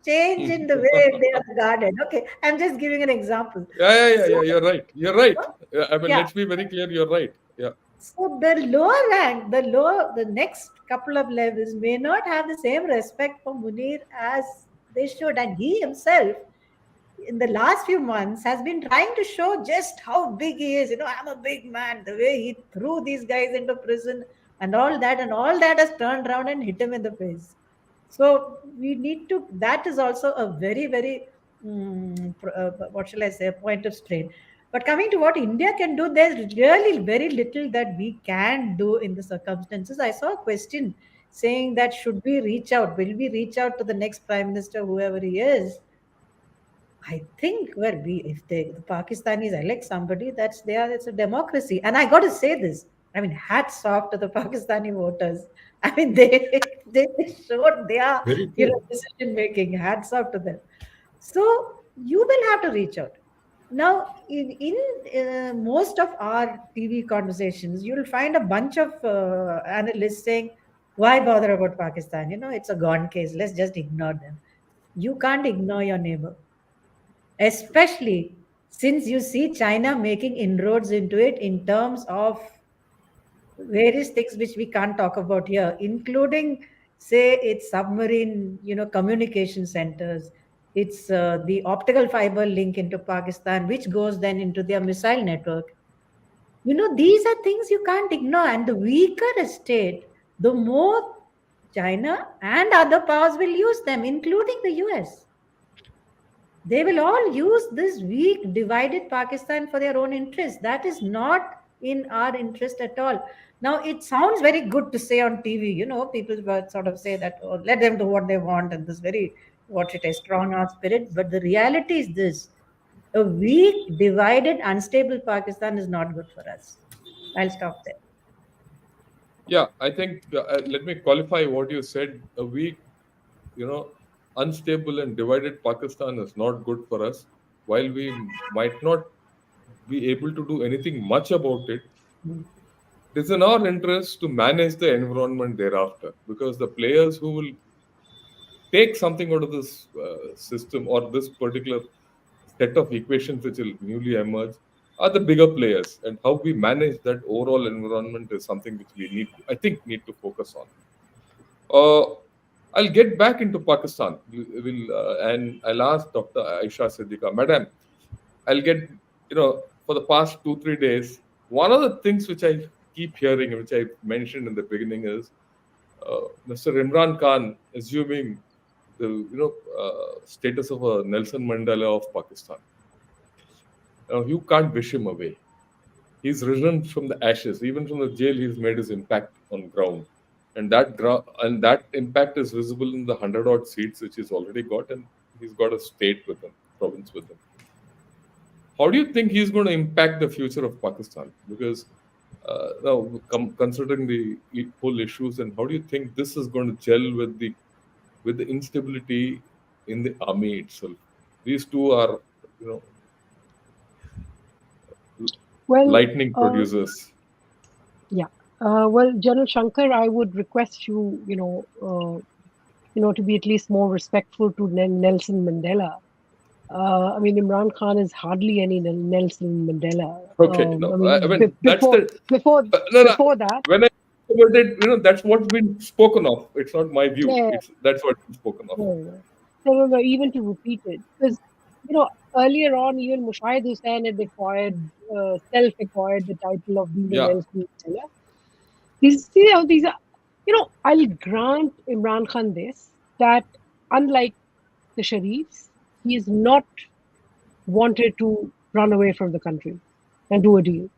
change in the way they are guarded. Okay, I'm just giving an example. Yeah. So You're right. You're right. Yeah, I mean, yeah, let's be very clear. You're right. Yeah. so the lower rank, the next couple of levels may not have the same respect for Munir as they should, and he himself in the last few months has been trying to show just how big he is. I'm a big man. The way he threw these guys into prison and all that has turned around and hit him in the face. So we need to. That is also a very, very what shall I say, a point of strain. But coming to what India can do, there's really very little that we can do in the circumstances. I saw a question saying that should we reach out? Will we reach out to the next prime minister, whoever he is? I think if the Pakistanis elect somebody, it's a democracy. And I got to say this. I mean, hats off to the Pakistani voters. I mean, they showed their Very true. decision making. Hats off to them. So you will have to reach out. Now, in most of our TV conversations, you'll find a bunch of analysts saying, "Why bother about Pakistan? It's a gone case. Let's just ignore them." You can't ignore your neighbor, especially since you see China making inroads into it in terms of various things which we can't talk about here, including, say, its submarine, communication centers. It's the optical fiber link into Pakistan, which goes then into their missile network. These are things you can't ignore. And the weaker a state, the more China and other powers will use them, including the US. They will all use this weak, divided Pakistan for their own interest. That is not in our interest at all. Now, it sounds very good to say on TV. People will sort of say that, oh, let them do what they want, and this very, what it is, strong arm spirit. But the reality is this: a weak, divided, unstable Pakistan is not good for us. I'll stop there. Yeah, I think let me qualify what you said. A weak, you know, unstable and divided Pakistan is not good for us. While we might not be able to do anything much about it, it is in our interest to manage the environment thereafter, because the players who will take something out of this system or this particular set of equations which will newly emerge are the bigger players, and how we manage that overall environment is something which we need to focus on. uh, I'll get back into Pakistan. And I'll ask Dr. Ayesha Siddiqa, Madam, I'll get, for the past 2, 3 days, one of the things which I keep hearing, which I mentioned in the beginning, is Mr. Imran Khan assuming the, status of a Nelson Mandela of Pakistan. You can't wish him away. He's risen from the ashes. Even from the jail, he's made his impact on ground, and that impact is visible in the 100 odd seats which he's already got, and he's got a state with him, province with him. How do you think he's going to impact the future of Pakistan? Because now, considering the whole issues, and how do you think this is going to gel with the instability in the army itself? These two are, you know, Well, lightning producers. yeah. Well, General Shankar, I would request you, to be at least more respectful to Nelson Mandela. I mean, Imran Khan is hardly any Nelson Mandela. Okay, no, I mean that's the before no, no. before that, When I about it, that's what's been spoken of. It's not my view. yeah, That's what's been spoken of. no, even to repeat it, because earlier on, even Mushahid Hussain had self-acquired the title of being a Yeah, Nelson Mandela. These are, I'll grant Imran Khan this, that unlike the Sharifs, he is not wanted to run away from the country and do a deal.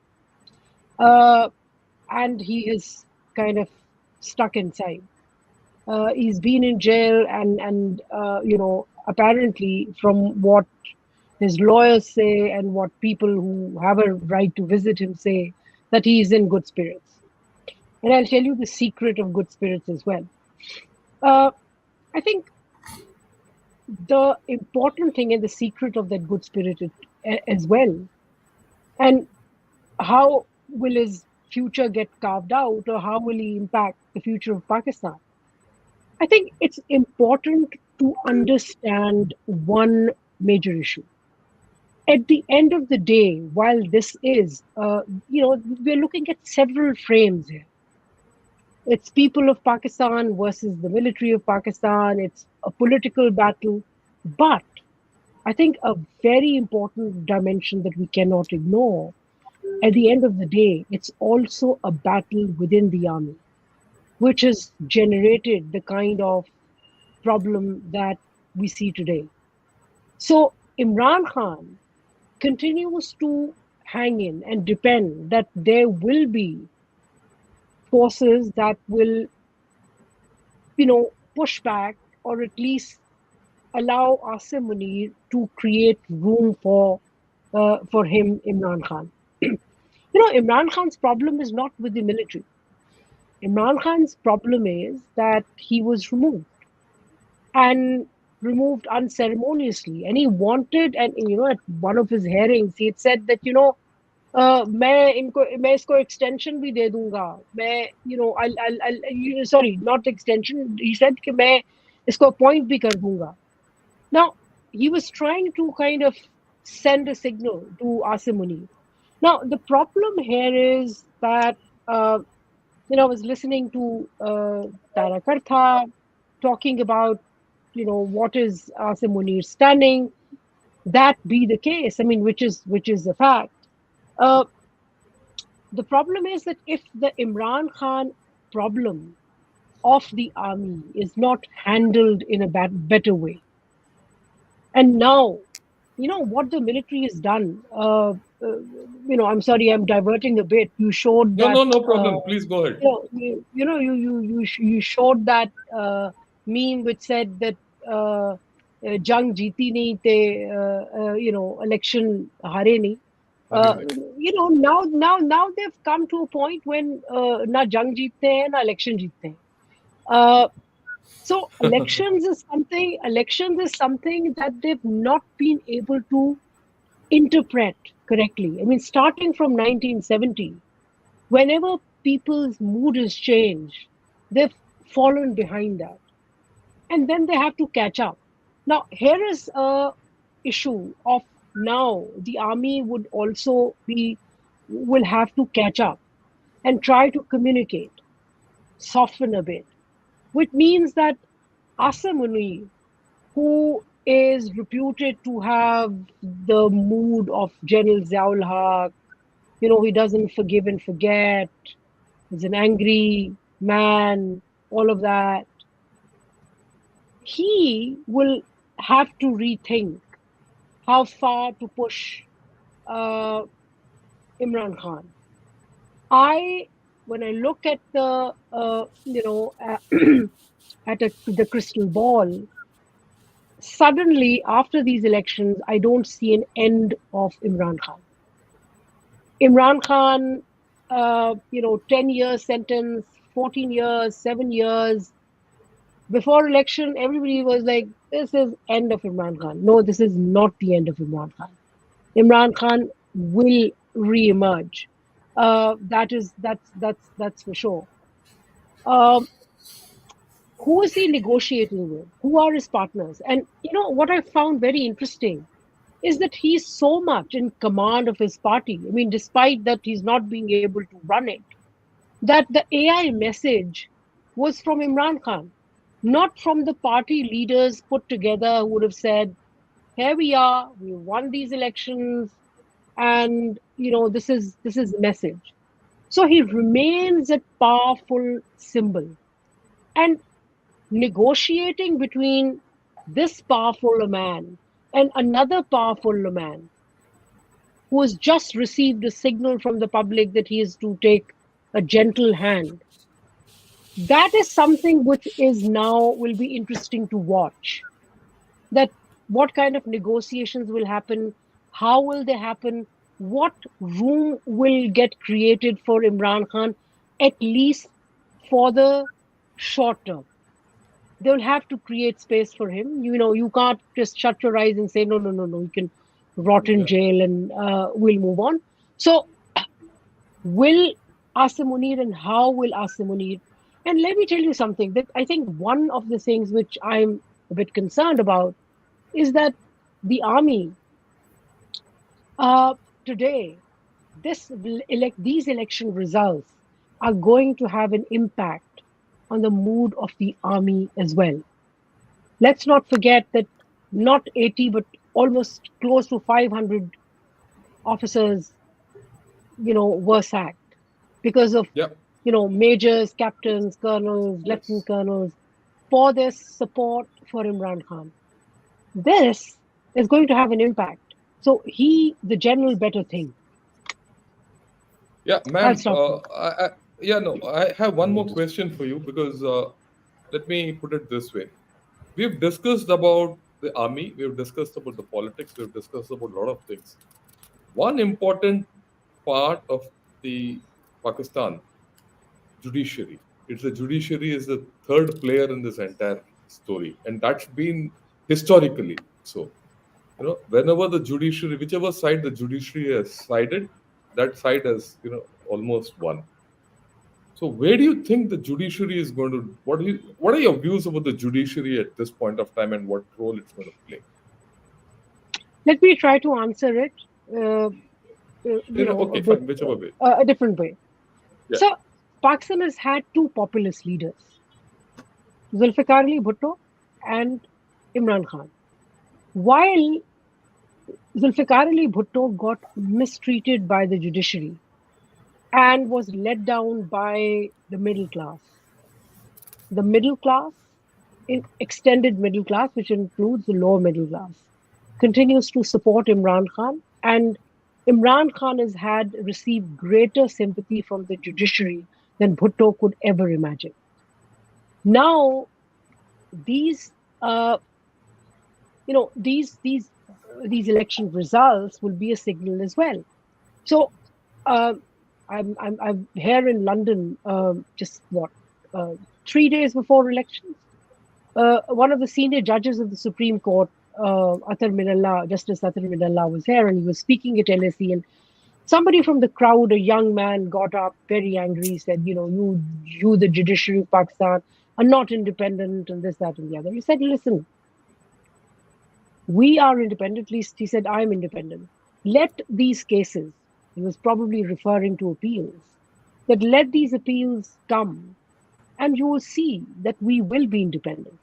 and he is kind of stuck inside. He's been in jail, and apparently, from what his lawyers say and what people who have a right to visit him say, that he is in good spirits. And I'll tell you the secret of good spirits as well. I think the important thing and the secret of that good spirit as well, and how will his future get carved out, or how will he impact the future of Pakistan? I think it's important to understand one major issue. At the end of the day, while this is, we're looking at several frames here. It's people of Pakistan versus the military of Pakistan. It's a political battle. But I think a very important dimension that we cannot ignore, at the end of the day, it's also a battle within the army, which has generated the kind of problem that we see today. So Imran Khan continues to hang in and depend that there will be forces that will, push back, or at least allow Asim Munir to create room for him, Imran Khan. Imran Khan's problem is not with the military. Imran Khan's problem is that he was removed, and removed unceremoniously. And he wanted, and at one of his hearings, he had said that, मैं इसको extension भी दे दूंगा. Sorry, not extension. He said कि मैं इसको appoint भी कर दूंगा. Now, he was trying to kind of send a signal to Asim Munir. Now, the problem here is that, I was listening to Tara Kartha talking about, what is Asim Munir standing. That be the case, I mean, which is a fact. The problem is that if the Imran Khan problem of the army is not handled in a better way, and now, what the military has done. I'm sorry, I'm diverting a bit. You showed that. No problem. Please go ahead. You showed that meme which said that jang jeeti nahi te, election hare nahi. Now they've come to a point when na jang jeette hain, na election jeette hain. So elections is something that they've not been able to interpret correctly. I mean, starting from 1970, whenever people's mood has changed, they've fallen behind that. And then they have to catch up. Now, here is a issue of now the army will have to catch up and try to communicate, soften a bit, which means that Asim Munir, who is reputed to have the mood of General Ziaul Haq, he doesn't forgive and forget, he's an angry man, all of that, he will have to rethink how far to push Imran Khan. When I look at the, the crystal ball, suddenly after these elections, I don't see an end of Imran Khan. Imran Khan, 10 years sentence, 14 years, 7 years. Before election, everybody was like, this is end of Imran Khan. No, this is not the end of Imran Khan. Imran Khan will re-emerge. That's for sure. Who is he negotiating with? Who are his partners? And what I found very interesting is that he's so much in command of his party. I mean, despite that he's not being able to run it, that the AI message was from Imran Khan, not from the party leaders put together who would have said, here we are, we won these elections, and this is the message. So he remains a powerful symbol. And negotiating between this powerful a man and another powerful a man who has just received a signal from the public that he is to take a gentle hand. That is something which is now will be interesting to watch. That what kind of negotiations will happen, how will they happen, what room will get created for Imran Khan, at least for the short term. They'll have to create space for him. You can't just shut your eyes and say, no, no, no, no, you can rot in Yeah. jail and we'll move on. So, will Asim Munir and how will Asim Munir? And let me tell you something that I think one of the things which I'm a bit concerned about is that the army today, these election results are going to have an impact on the mood of the army as well. Let's not forget that not 80, but almost close to 500 officers, were sacked because of, Yeah. majors, captains, colonels, Yes. lieutenant colonels, for their support for Imran Khan. This is going to have an impact. So the general, better think. Yeah, I'll ma'am. stop here. Yeah, no, I have one more question for you because let me put it this way. We've discussed about the army, we've discussed about the politics, we've discussed about a lot of things. One important part of the Pakistan judiciary, it's the judiciary is the third player in this entire story, and that's been historically so. Whenever the judiciary, whichever side the judiciary has sided, that side has almost won. So where do you think the judiciary is going to, what are your views about the judiciary at this point of time and what role it's going to play? Let me try to answer it, a Okay, bit fine, whichever way. a different way. Yeah. So, Pakistan has had two populist leaders, Zulfikar Ali Bhutto and Imran Khan. While Zulfikar Ali Bhutto got mistreated by the judiciary and was let down by the middle class, extended middle class, which includes the lower middle class, continues to support Imran Khan, and Imran Khan has had received greater sympathy from the judiciary than Bhutto could ever imagine. Now, these, these election results will be a signal as well. So, uh, I'm here in London, just what, 3 days before elections. One of the senior judges of the Supreme Court, Justice Athar Minallah, was here, and he was speaking at LSE, and somebody from the crowd, a young man, got up very angry, said, you, the judiciary of Pakistan, are not independent, and this, that, and the other. He said, listen, we are independent. At least he said, I'm independent. Let these cases, he was probably referring to appeals, that let these appeals come, and you will see that we will be independent.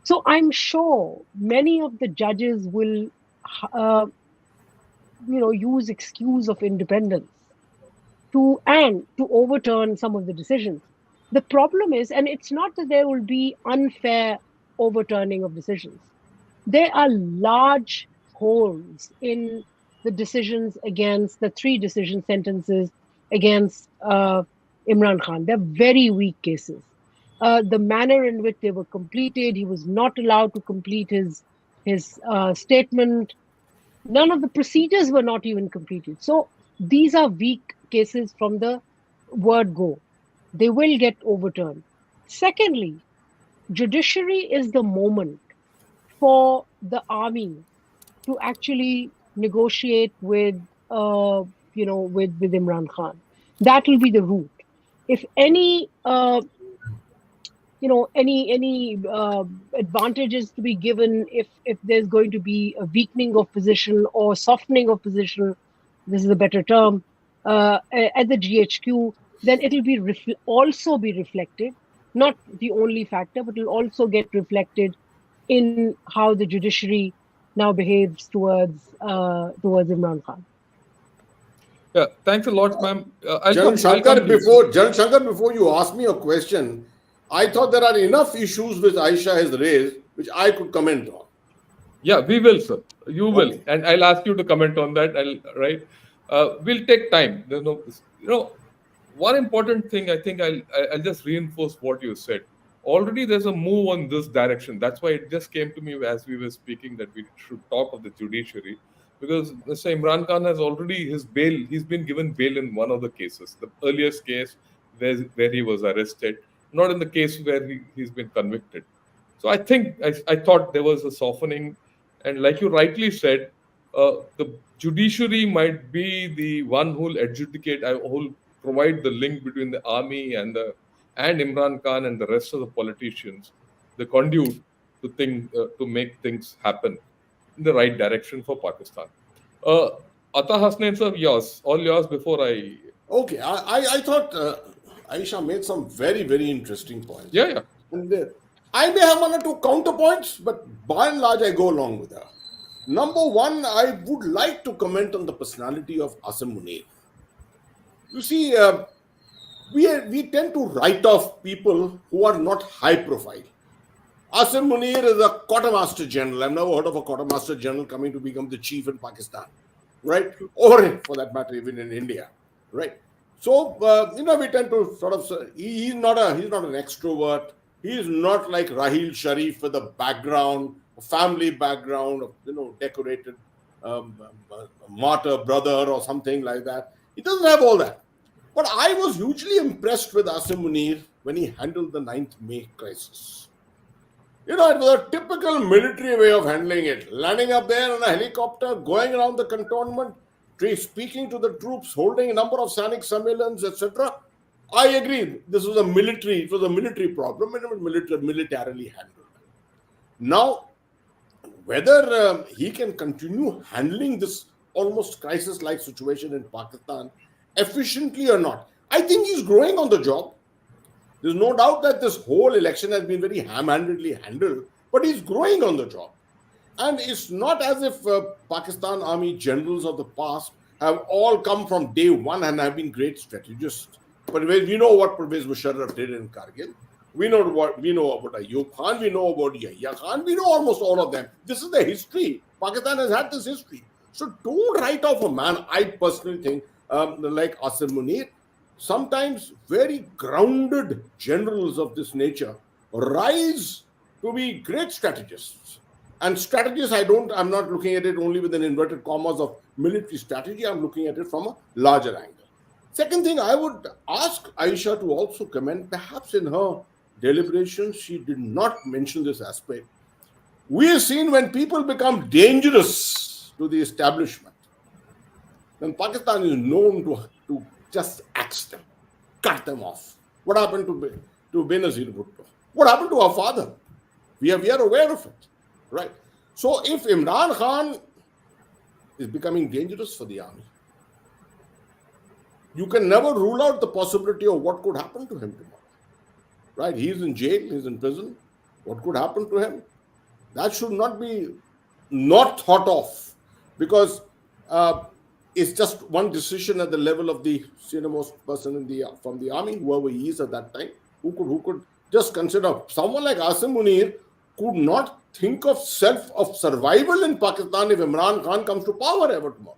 So I'm sure many of the judges will, use excuse of independence to overturn some of the decisions. The problem is, and it's not that there will be unfair overturning of decisions. There are large holes in the decisions against the three decision sentences against Imran Khan. They're very weak cases. The manner in which they were completed, he was not allowed to complete his statement. None of the procedures were not even completed. So these are weak cases from the word go. They will get overturned. Secondly, judiciary is the moment for the army to actually negotiate with, with Imran Khan. That will be the route. If any, any advantages to be given, if there's going to be a weakening of position or softening of position, this is a better term, at the GHQ, then it'll be also be reflected, not the only factor, but it'll also get reflected in how the judiciary now behaves towards Imran Khan. Yeah, thanks a lot, ma'am. General Shankar, before you ask me a question, I thought there are enough issues which Ayesha has raised which I could comment on. Yeah, we will, sir. You will, Okay. and I'll ask you to comment on that. We'll take time. one important thing, I think I'll just reinforce what you said. Already there's a move on this direction. That's why it just came to me as we were speaking that we should talk of the judiciary, because Mr. Imran Khan has already his bail. He's been given bail in one of the cases, the earliest case where he was arrested, not in the case where he's been convicted. So I think I thought there was a softening, and like you rightly said, the judiciary might be the one who'll adjudicate, who'll provide the link between the army and Imran Khan and the rest of the politicians, the conduit to make things happen in the right direction for Pakistan. Uh, Ata Hasnain sir, yours, all yours before I. Okay, I thought Ayesha made some very, very interesting points. Yeah, yeah. And I may have one or two counterpoints, but by and large, I go along with her. Number one, I would like to comment on the personality of Asim Munir. You see, we tend to write off people who are not high profile. Asim Munir is a quartermaster general. I've never heard of a quartermaster general coming to become the chief in Pakistan, right? Or for that matter, even in India, right? So we tend to sort of he's not an extrovert. He's not like Rahil Sharif with a background, a family background of decorated martyr brother or something like that. He doesn't have all that. But I was hugely impressed with Asim Munir when he handled the 9th May crisis. It was a typical military way of handling it. Landing up there in a helicopter, going around the cantonment, speaking to the troops, holding a number of Sainik Sammelans, etc. I agree. This was a military problem, and it was militarily handled. Now, whether he can continue handling this almost crisis-like situation in Pakistan efficiently or not, I think he's growing on the job. There's no doubt that this whole election has been very ham-handedly handled, but he's growing on the job. And it's not as if Pakistan Army generals of the past have all come from day one and have been great strategists. But we know what Pervez Musharraf did in Kargil. We know about Ayub Khan. We know about Yahya Khan. We know almost all of them. This is the history. Pakistan has had this history. So don't write off a man, I personally think, like Asim Munir. Sometimes very grounded generals of this nature rise to be great strategists. And strategists, I'm not looking at it only with an inverted commas of military strategy. I'm looking at it from a larger angle. Second thing, I would ask Ayesha to also comment, perhaps in her deliberations, she did not mention this aspect. We have seen when people become dangerous to the establishment, then Pakistan is known to just axe them, cut them off. What happened to Benazir Bhutto? What happened to our father? We are aware of it, right? So if Imran Khan is becoming dangerous for the army, you can never rule out the possibility of what could happen to him tomorrow, right? He's in jail, he's in prison. What could happen to him? That should not be not thought of, because it's just one decision at the level of the senior-most person from the army, whoever he is at that time, who could just consider. Someone like Asim Munir could not think of survival in Pakistan if Imran Khan comes to power ever tomorrow.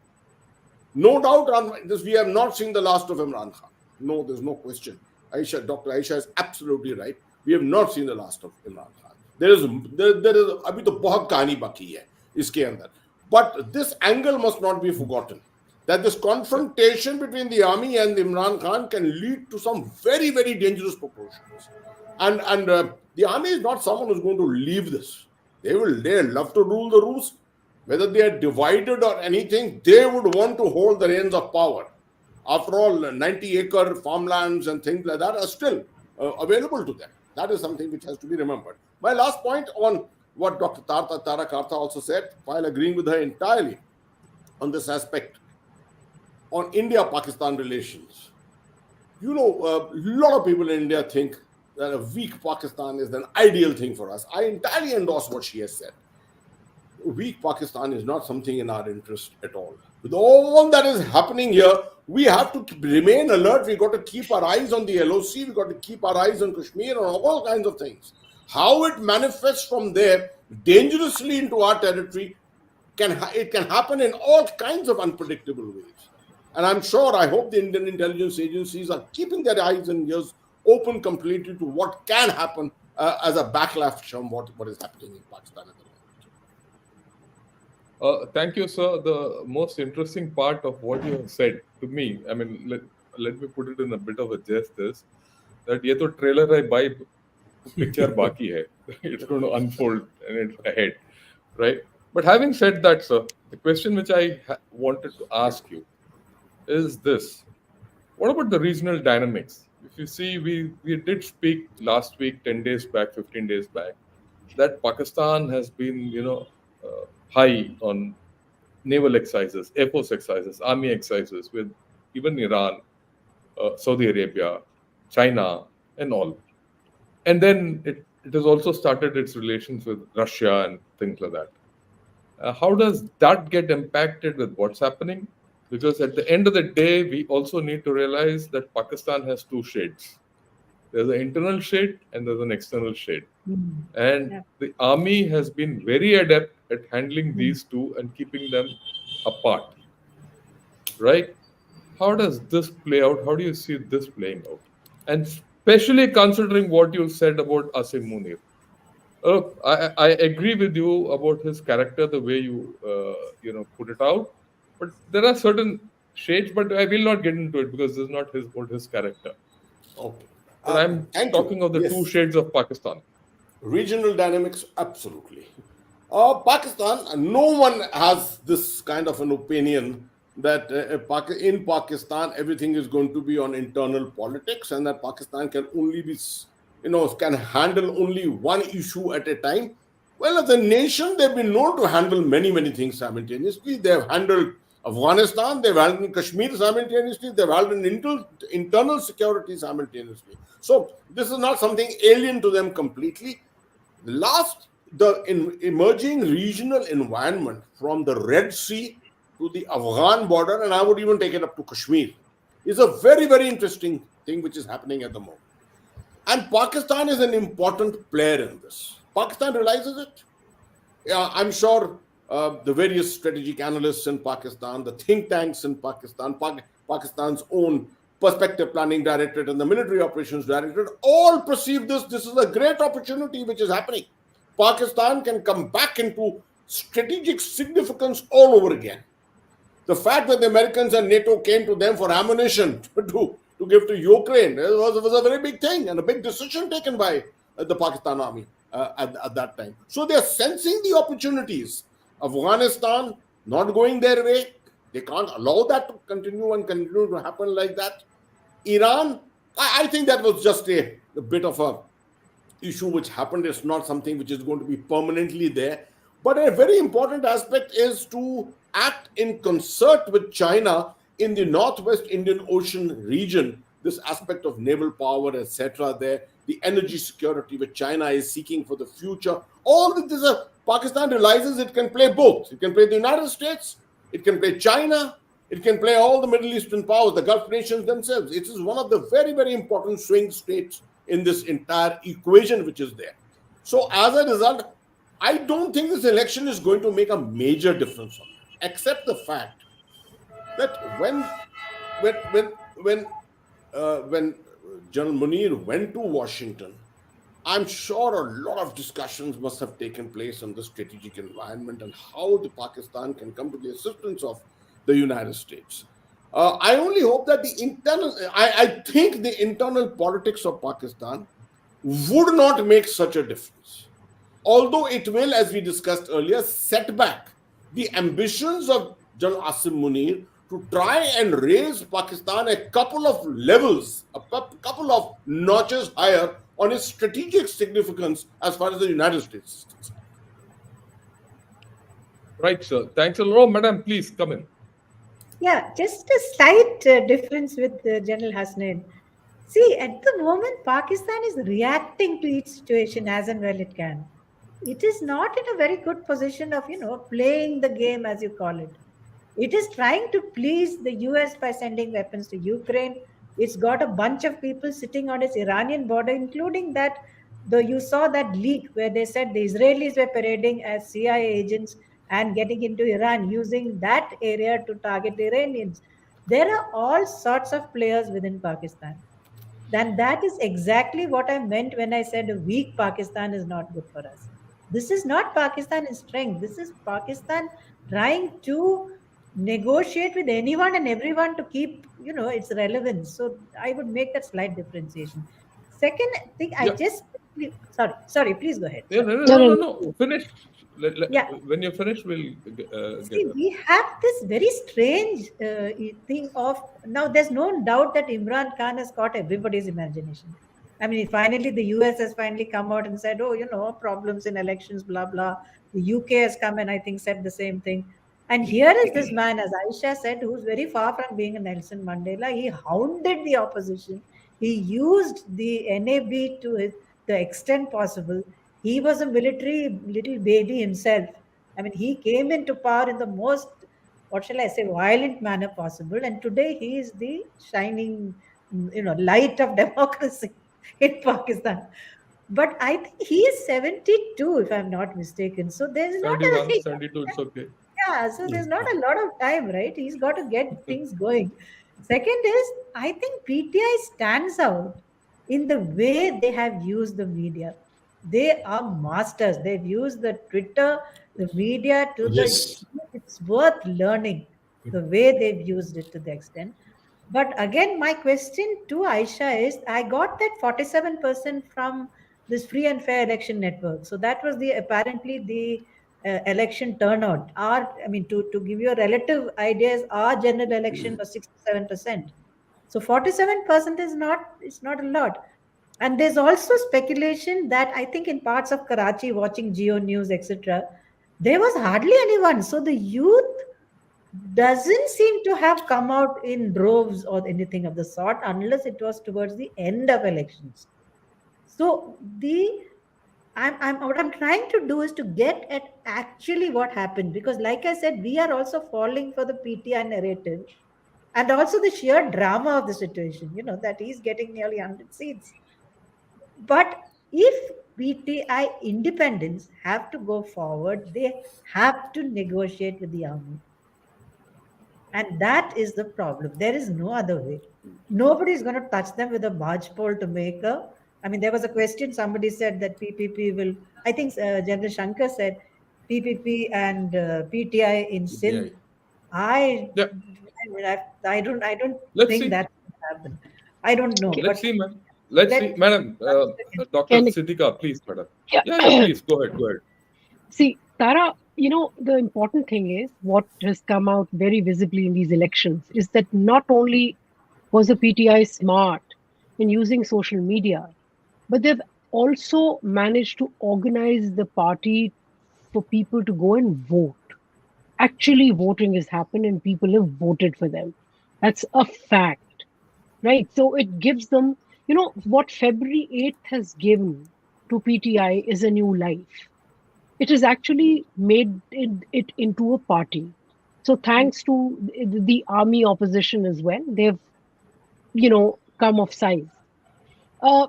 No doubt on this, we have not seen the last of Imran Khan. No, there's no question. Dr. Ayesha is absolutely right. We have not seen the last of Imran Khan. There is abhi to bahut kahani baki hai iske andar. But this angle must not be forgotten, that this confrontation between the army and Imran Khan can lead to some very, very dangerous proportions. And the army is not someone who's going to leave this. They love to rule the roost. Whether they are divided or anything, they would want to hold the reins of power. After all, 90-acre farmlands and things like that are still available to them. That is something which has to be remembered. My last point on what Dr. Tara Kartha also said, while agreeing with her entirely on this aspect, on India-Pakistan relations. A lot of people in India think that a weak Pakistan is an ideal thing for us. I entirely endorse what she has said. Weak Pakistan is not something in our interest at all. With all that is happening here, we have to remain alert. We've got to keep our eyes on the LOC. We've got to keep our eyes on Kashmir, on all kinds of things. How it manifests from there dangerously into our territory, it can happen in all kinds of unpredictable ways. And I'm sure, I hope the Indian intelligence agencies are keeping their eyes and ears open completely to what can happen as a backlash from what is happening in Pakistan at the moment. Thank you, sir. The most interesting part of what you have said to me, I mean, let me put it in a bit of a jest, is that ये तो trailer है भाई, picture बाकी है. It's going to unfold and it's ahead, right? But having said that, sir, the question which I wanted to ask you is this: what about the regional dynamics? If you see, we did speak last week, 10 days back, 15 days back, that Pakistan has been, high on naval exercises, air force exercises, army exercises with even Iran, Saudi Arabia, China, and all. And then it has also started its relations with Russia and things like that. How does that get impacted with what's happening? Because at the end of the day, we also need to realize that Pakistan has two shades. There's an internal shade and there's an external shade. And Yeah. the army has been very adept at handling these two and keeping them apart, right? How does this play out? How do you see this playing out? And especially considering what you said about Asim Munir. I agree with you about his character, the way put it out. But there are certain shades, but I will not get into it because this is not his character. Okay. But I'm Thank you. talking of the two Yes. shades of Pakistan. Regional dynamics, absolutely. Pakistan, no one has this kind of an opinion that in Pakistan everything is going to be on internal politics and that Pakistan can only be, can handle only one issue at a time. Well, as a nation, they've been known to handle many, many things simultaneously. They've handled Afghanistan, they've handled Kashmir simultaneously, they've handled internal security simultaneously. So this is not something alien to them completely. The emerging regional environment from the Red Sea to the Afghan border, and I would even take it up to Kashmir, is a very, very interesting thing which is happening at the moment. And Pakistan is an important player in this. Pakistan realizes it. Yeah, I'm sure the various strategic analysts in Pakistan, the think tanks in Pakistan, Pakistan's own Perspective Planning Directorate and the Military Operations Directorate all perceive this. This is a great opportunity which is happening. Pakistan can come back into strategic significance all over again. The fact that the Americans and NATO came to them for ammunition to give to Ukraine was a very big thing and a big decision taken by the Pakistan army at that time. So they're sensing the opportunities. Afghanistan not going their way. They can't allow that to continue to happen like that. Iran, I think that was just a bit of a issue which happened. It's not something which is going to be permanently there. But a very important aspect is to act in concert with China in the Northwest Indian Ocean region. This aspect of naval power, etc., there, the energy security which China is seeking for the future. All this, Pakistan realizes it can play both. It can play the United States, it can play China, it can play all the Middle Eastern powers, the Gulf nations themselves. It is one of the very, very important swing states in this entire equation which is there. So as a result, I don't think this election is going to make a major difference on that, except the fact that when General Munir went to Washington, I'm sure a lot of discussions must have taken place on the strategic environment and how the Pakistan can come to the assistance of the United States. I only hope that I think the internal politics of Pakistan would not make such a difference. Although it will, as we discussed earlier, set back the ambitions of General Asim Munir to try and raise Pakistan a couple of levels, a couple of notches higher on its strategic significance as far as the United States is concerned. Right, sir. Thanks a lot. Madam, please come in. Yeah, just a slight difference with General Hasnain. See, at the moment, Pakistan is reacting to each situation as and well it can. It is not in a very good position of, playing the game as you call it. It is trying to please the US by sending weapons to Ukraine. It's got a bunch of people sitting on its Iranian border, including that, though you saw that leak where they said the Israelis were parading as CIA agents and getting into Iran using that area to target the Iranians. There are all sorts of players within Pakistan. Then that is exactly what I meant when I said a weak Pakistan is not good for us. This is not Pakistan in strength. This is Pakistan trying to negotiate with anyone and everyone to keep, its relevance. So I would make that slight differentiation. Second thing, I Yeah, just sorry, please go ahead. yeah, Sorry. no, no, No, no, no, no, no. no. Finish. Yeah. When you're finished, we'll get See, her. we have this very strange thing of now. There's no doubt that Imran Khan has caught everybody's imagination. I mean, finally, the US has finally come out and said, "Oh, problems in elections, blah blah." The UK has come and I think said the same thing. And here is this man, as Ayesha said, who's very far from being a Nelson Mandela. He hounded the opposition. He used the NAB to the extent possible. He was a military little baby himself. I mean, he came into power in the most, what shall I say, violent manner possible. And today he is the shining, light of democracy in Pakistan. But I think he is 72, if I'm not mistaken. So there's not 71, a 72, it's okay. yeah, so there's not a lot of time, right? He's got to get things going. Second is, I think PTI stands out in the way they have used the media. They are masters. They've used the Twitter, the media to the Yes. it's worth learning the way they've used it to the extent. But again, my question to Aisha is I got that 47% from this free and fair election network. So that was the apparently the election turnout. I mean, to give you a relative ideas, our general election was 67%. So 47% is not it's not a lot. And there's also speculation that I think in parts of Karachi, watching Geo News, etc., there was hardly anyone. So the youth doesn't seem to have come out in droves or anything of the sort unless it was towards the end of elections. So I'm what I'm trying to do is to get at actually what happened because, like I said, we are also falling for the PTI narrative and also the sheer drama of the situation. That he's getting nearly 100 seats, but if PTI independents have to go forward, they have to negotiate with the army. And that is the problem. There is no other way. Nobody is going to touch them with a barge pole to make a. I mean, there was a question. Somebody said that PPP will. I think General Shankar said PPP and PTI in Sindh. CPI. I, Yeah, I don't let's think see. that will happen. I don't know, Let's but see, man. Let's see. let. Madam, Dr. Can Siddiqa, please, madam. Yeah, yeah, yeah. please, go ahead, go ahead. See, Tara, the important thing is what has come out very visibly in these elections is that not only was the PTI smart in using social media, but they've also managed to organize the party for people to go and vote. Actually, voting has happened and people have voted for them. That's a fact, right? So it gives them, what February 8th has given to PTI is a new life. It has actually made it into a party. So thanks to the army opposition as well, they've come of size. A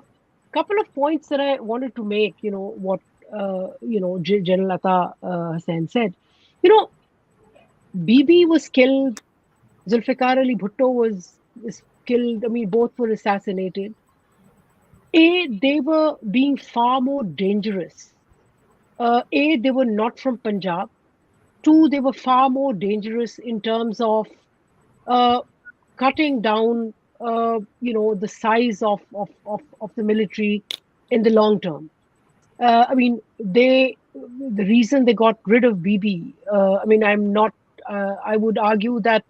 couple of points that I wanted to make. What General Atta Hussain said. You know, Bibi was killed. Zulfikar Ali Bhutto was killed. I mean, both were assassinated. They were being far more dangerous. They were not from Punjab. Two, they were far more dangerous in terms of uh, cutting down, the size of the military in the long term. I mean, the reason they got rid of Bibi, I mean, I would argue that,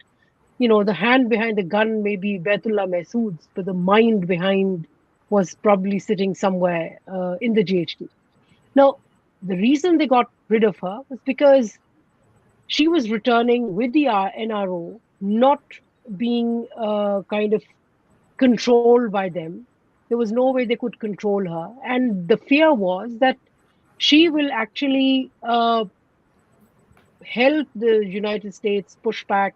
the hand behind the gun may be Baitullah Mahsood's, but the mind behind was probably sitting somewhere in the GHQ. Now, the reason they got rid of her was because she was returning with the NRO, not being kind of controlled by them. There was no way they could control her. And the fear was that she will actually help the United States push back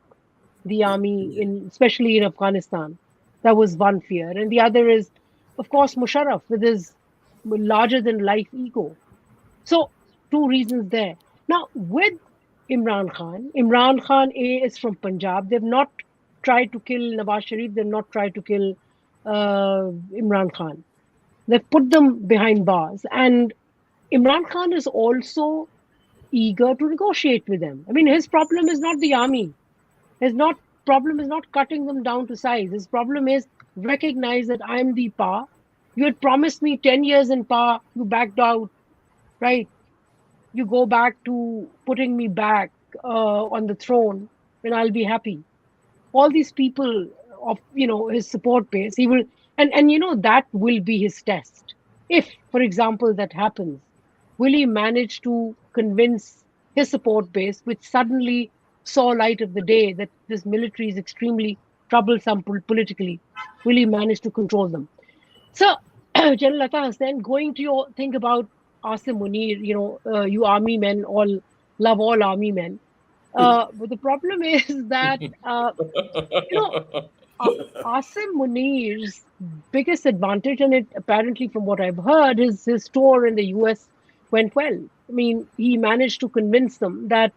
the army, especially in Afghanistan. That was one fear. And the other is, of course, Musharraf with his larger than life ego. So, two reasons there. Now, with Imran Khan A is from Punjab. They've not tried to kill Nawaz Sharif. They've not tried to kill Imran Khan. They've put them behind bars. And Imran Khan is also eager to negotiate with them. I mean, his problem is not the army. His not problem is not cutting them down to size. His problem is recognize that I am the power. You had promised me 10 years in power. You backed out, right? You go back to putting me back on the throne, and I'll be happy. All these people of his support base, he will, and that will be his test. If, for example, that happens, will he manage to convince his support base, which suddenly saw light of the day that this military is extremely troublesome politically, will he manage to control them? So, General Lata Hasnain, going to your think about Asim Munir, you army men all love all army men. But the problem is that, Asim Munir's biggest advantage, and it apparently from what I've heard, is his tour in the US went well. I mean, he managed to convince them that,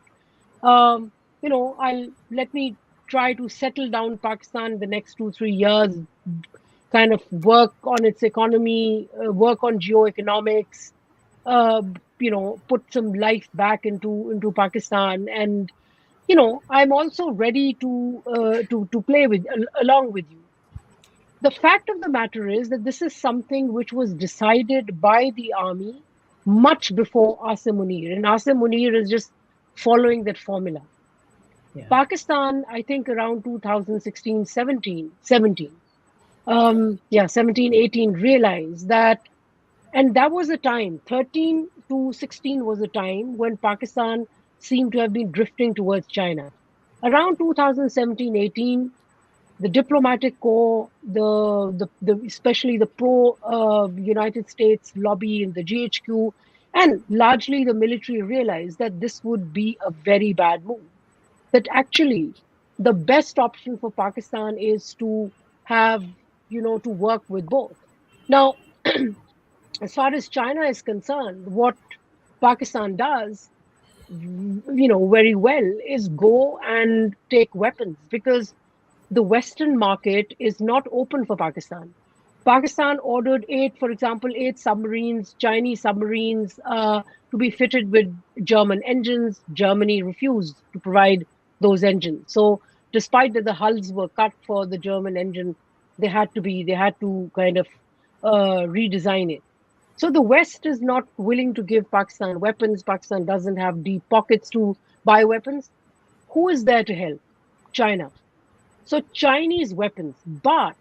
let me try to settle down Pakistan the next 2-3 years, kind of work on its economy, work on geoeconomics, put some life back into Pakistan, and I'm also ready to play along with you. The fact of the matter is that this is something which was decided by the army much before Asim Munir, and Asim Munir is just following that formula. Yeah. Pakistan, I think around 2016, 17, 18 realized that, and that was a time, 13 to 16 was a time when Pakistan seemed to have been drifting towards China. Around 2017, 18, the diplomatic corps, especially the pro-United States lobby in the GHQ, and largely the military realized that this would be a very bad move. That actually the best option for Pakistan is to have, to work with both. Now, as far as China is concerned, what Pakistan does, very well is go and take weapons, because the Western market is not open for Pakistan. Pakistan ordered 8 submarines, Chinese submarines, to be fitted with German engines. Germany refused to provide those engines. So despite that the hulls were cut for the German engine, they had to kind of redesign it. So the West is not willing to give Pakistan weapons. Pakistan doesn't have deep pockets to buy weapons. Who is there to help? China. So Chinese weapons, but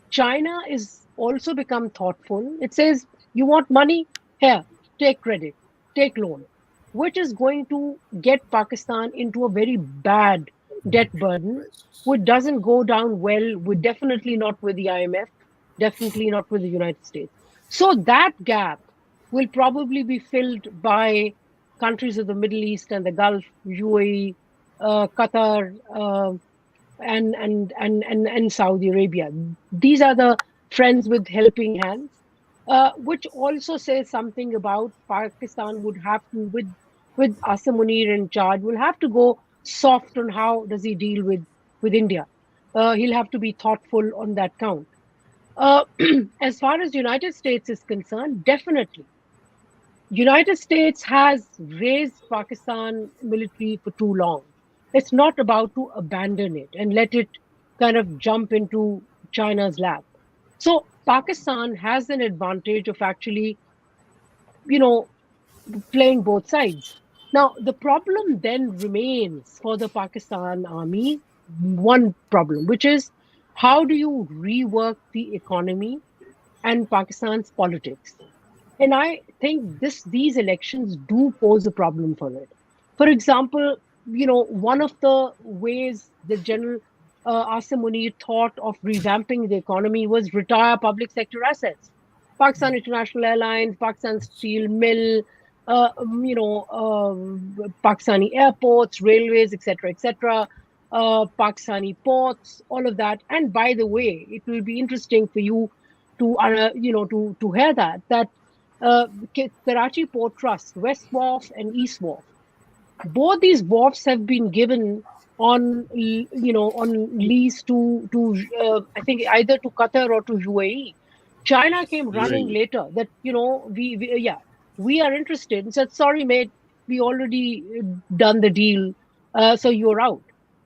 China is also become thoughtful. It says, you want money? Here, take credit, take loan, which is going to get Pakistan into a very bad debt burden, which doesn't go down well, definitely not with the IMF, definitely not with the United States. So that gap will probably be filled by countries of the Middle East and the Gulf, UAE, Qatar, and Saudi Arabia. These are the friends with helping hands, which also says something about Pakistan would have to, with Asim Munir in charge, will have to go soft on how does he deal with India. He'll have to be thoughtful on that count. As far as United States is concerned, definitely. United States has raised Pakistan military for too long. It's not about to abandon it and let it kind of jump into China's lap. So Pakistan has an advantage of actually, playing both sides. Now, the problem then remains for the Pakistan army, one problem, which is how do you rework the economy and Pakistan's politics? And I think these elections do pose a problem for it. For example, one of the ways the General Asim Munir thought of revamping the economy was retire public sector assets. Pakistan International Airlines, Pakistan Steel Mill, Pakistani airports, railways, etc., Pakistani ports, all of that. And by the way, it will be interesting for you to hear that Karachi Port Trust, West Wharf and East Wharf, both these wharfs have been given on lease to I think either to Qatar or to UAE. China came running UAE. later that we are interested and said, sorry mate, we already done the deal, so you're out.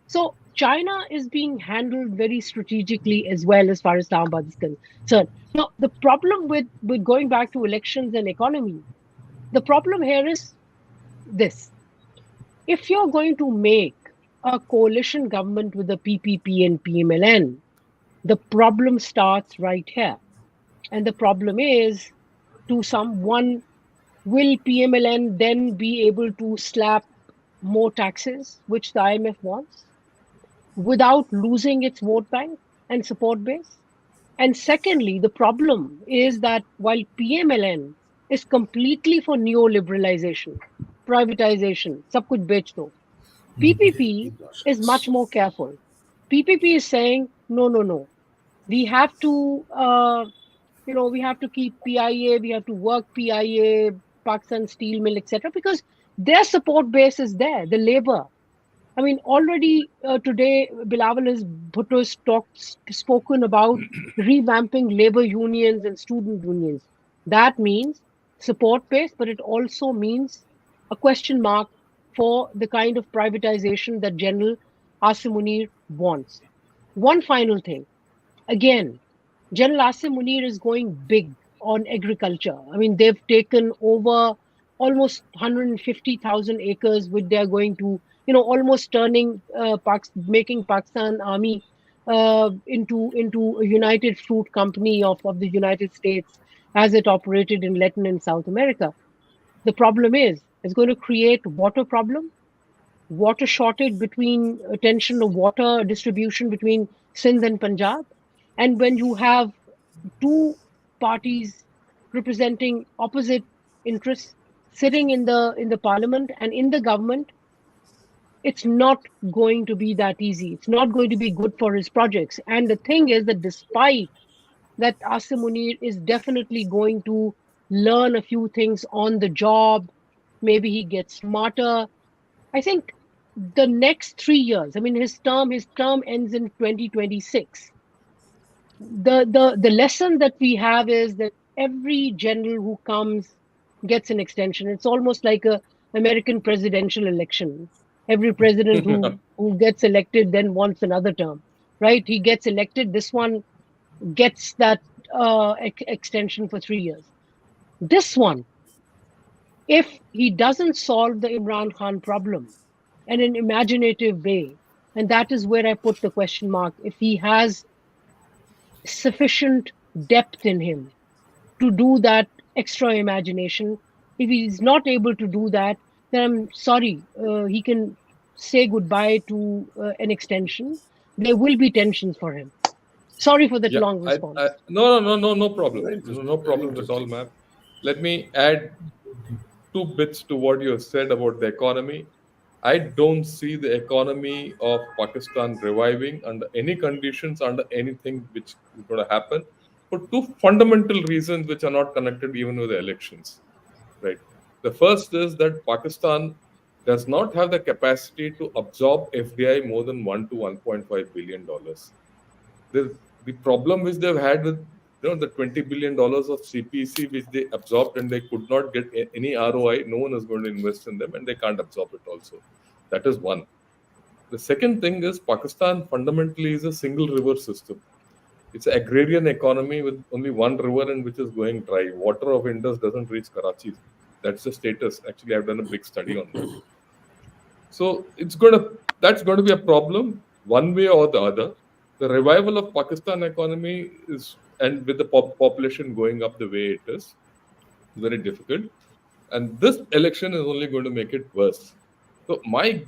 So China is being handled very strategically as well as far as Islamabad is concerned. Now the problem with going back to elections and economy, the problem here is this: if you're going to make a coalition government with the PPP and PMLN, the problem starts right here. And the problem is, to someone, will PMLN then be able to slap more taxes, which the IMF wants, without losing its vote bank and support base? And secondly, the problem is that while PMLN is completely for neoliberalization, privatization, sab kuch bech do, PPP is much more careful. PPP is saying, no, no, no. We have to, we have to keep PIA, we have to work PIA, Pakistan Steel Mill, etc., because their support base is there, the labor. I mean, already today, Bilawal has Bhutto has spoken about revamping labor unions and student unions. That means support base, but it also means a question mark for the kind of privatization that General Asim Munir wants. One final thing. Again, General Asim Munir is going big on agriculture. I mean, they've taken over almost 150,000 acres, which they're going to, almost turning, making Pakistan Army into a United Fruit Company of the United States as it operated in Latin and South America. The problem is, it's going to create water problem, water shortage between tension of water distribution between Sindh and Punjab. And when you have two parties representing opposite interests sitting in the parliament and in the government, it's not going to be that easy. It's not going to be good for his projects. And the thing is that despite that, Asim Munir is definitely going to learn a few things on the job. Maybe he gets smarter. I think the next 3 years, I mean, his term ends in 2026. The lesson that we have is that every general who comes gets an extension. It's almost like a American presidential election. Every president who gets elected then wants another term, right? He gets elected. This one gets that extension for 3 years. This one, if he doesn't solve the Imran Khan problem in an imaginative way, and that is where I put the question mark, if he has sufficient depth in him to do that extra imagination, if he's not able to do that, then I'm sorry, he can say goodbye to an extension. There will be tensions for him. Sorry for that long response. No problem. No problem at all, ma'am. Let me add 2 bits to what you have said about the economy. I don't see the economy of Pakistan reviving under any conditions, under anything which is going to happen, for 2 fundamental reasons which are not connected even with the elections. Right. The first is that Pakistan does not have the capacity to absorb FDI more than $1 to $1.5 billion. The problem which they've had with the $20 billion of CPC which they absorbed and they could not get any ROI, no one is going to invest in them and they can't absorb it also. That is one. The second thing is Pakistan fundamentally is a single river system. It's an agrarian economy with only one river and which is going dry. Water of Indus doesn't reach Karachi. That's the status. Actually, I've done a big study on that. So that's going to be a problem one way or the other. The revival of Pakistan economy is, and with the population going up the way it is, very difficult. And this election is only going to make it worse. So my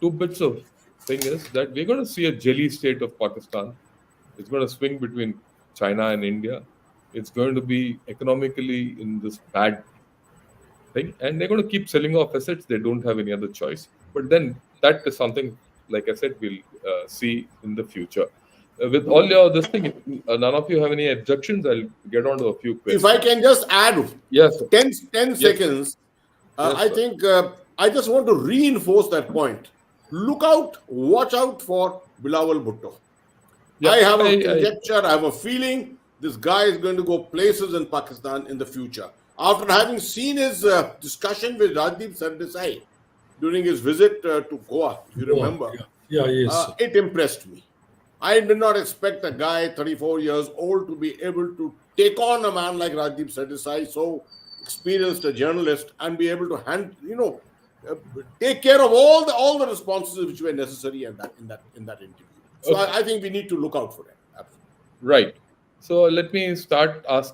2 bits of thing is that we're going to see a jelly state of Pakistan. It's going to swing between China and India. It's going to be economically in this bad thing. And they're going to keep selling off assets. They don't have any other choice. But then that is something, like I said, we'll see in the future. With all your this thing, if none of you have any objections, I'll get on to a few questions. If I can just add 10 seconds, Yes, I think I just want to reinforce that point. watch out for Bilawal Bhutto. Yeah, I have a conjecture, I have a feeling this guy is going to go places in Pakistan in the future. After having seen his discussion with Rajdeep Sardesai during his visit to Goa, if you remember, Yes. it impressed me. I did not expect a guy 34 years old to be able to take on a man like Rajdeep Sardesai, so experienced a journalist, and be able to take care of all the responses which were necessary in that interview. So I think we need to look out for that. Absolutely. right. So let me start asking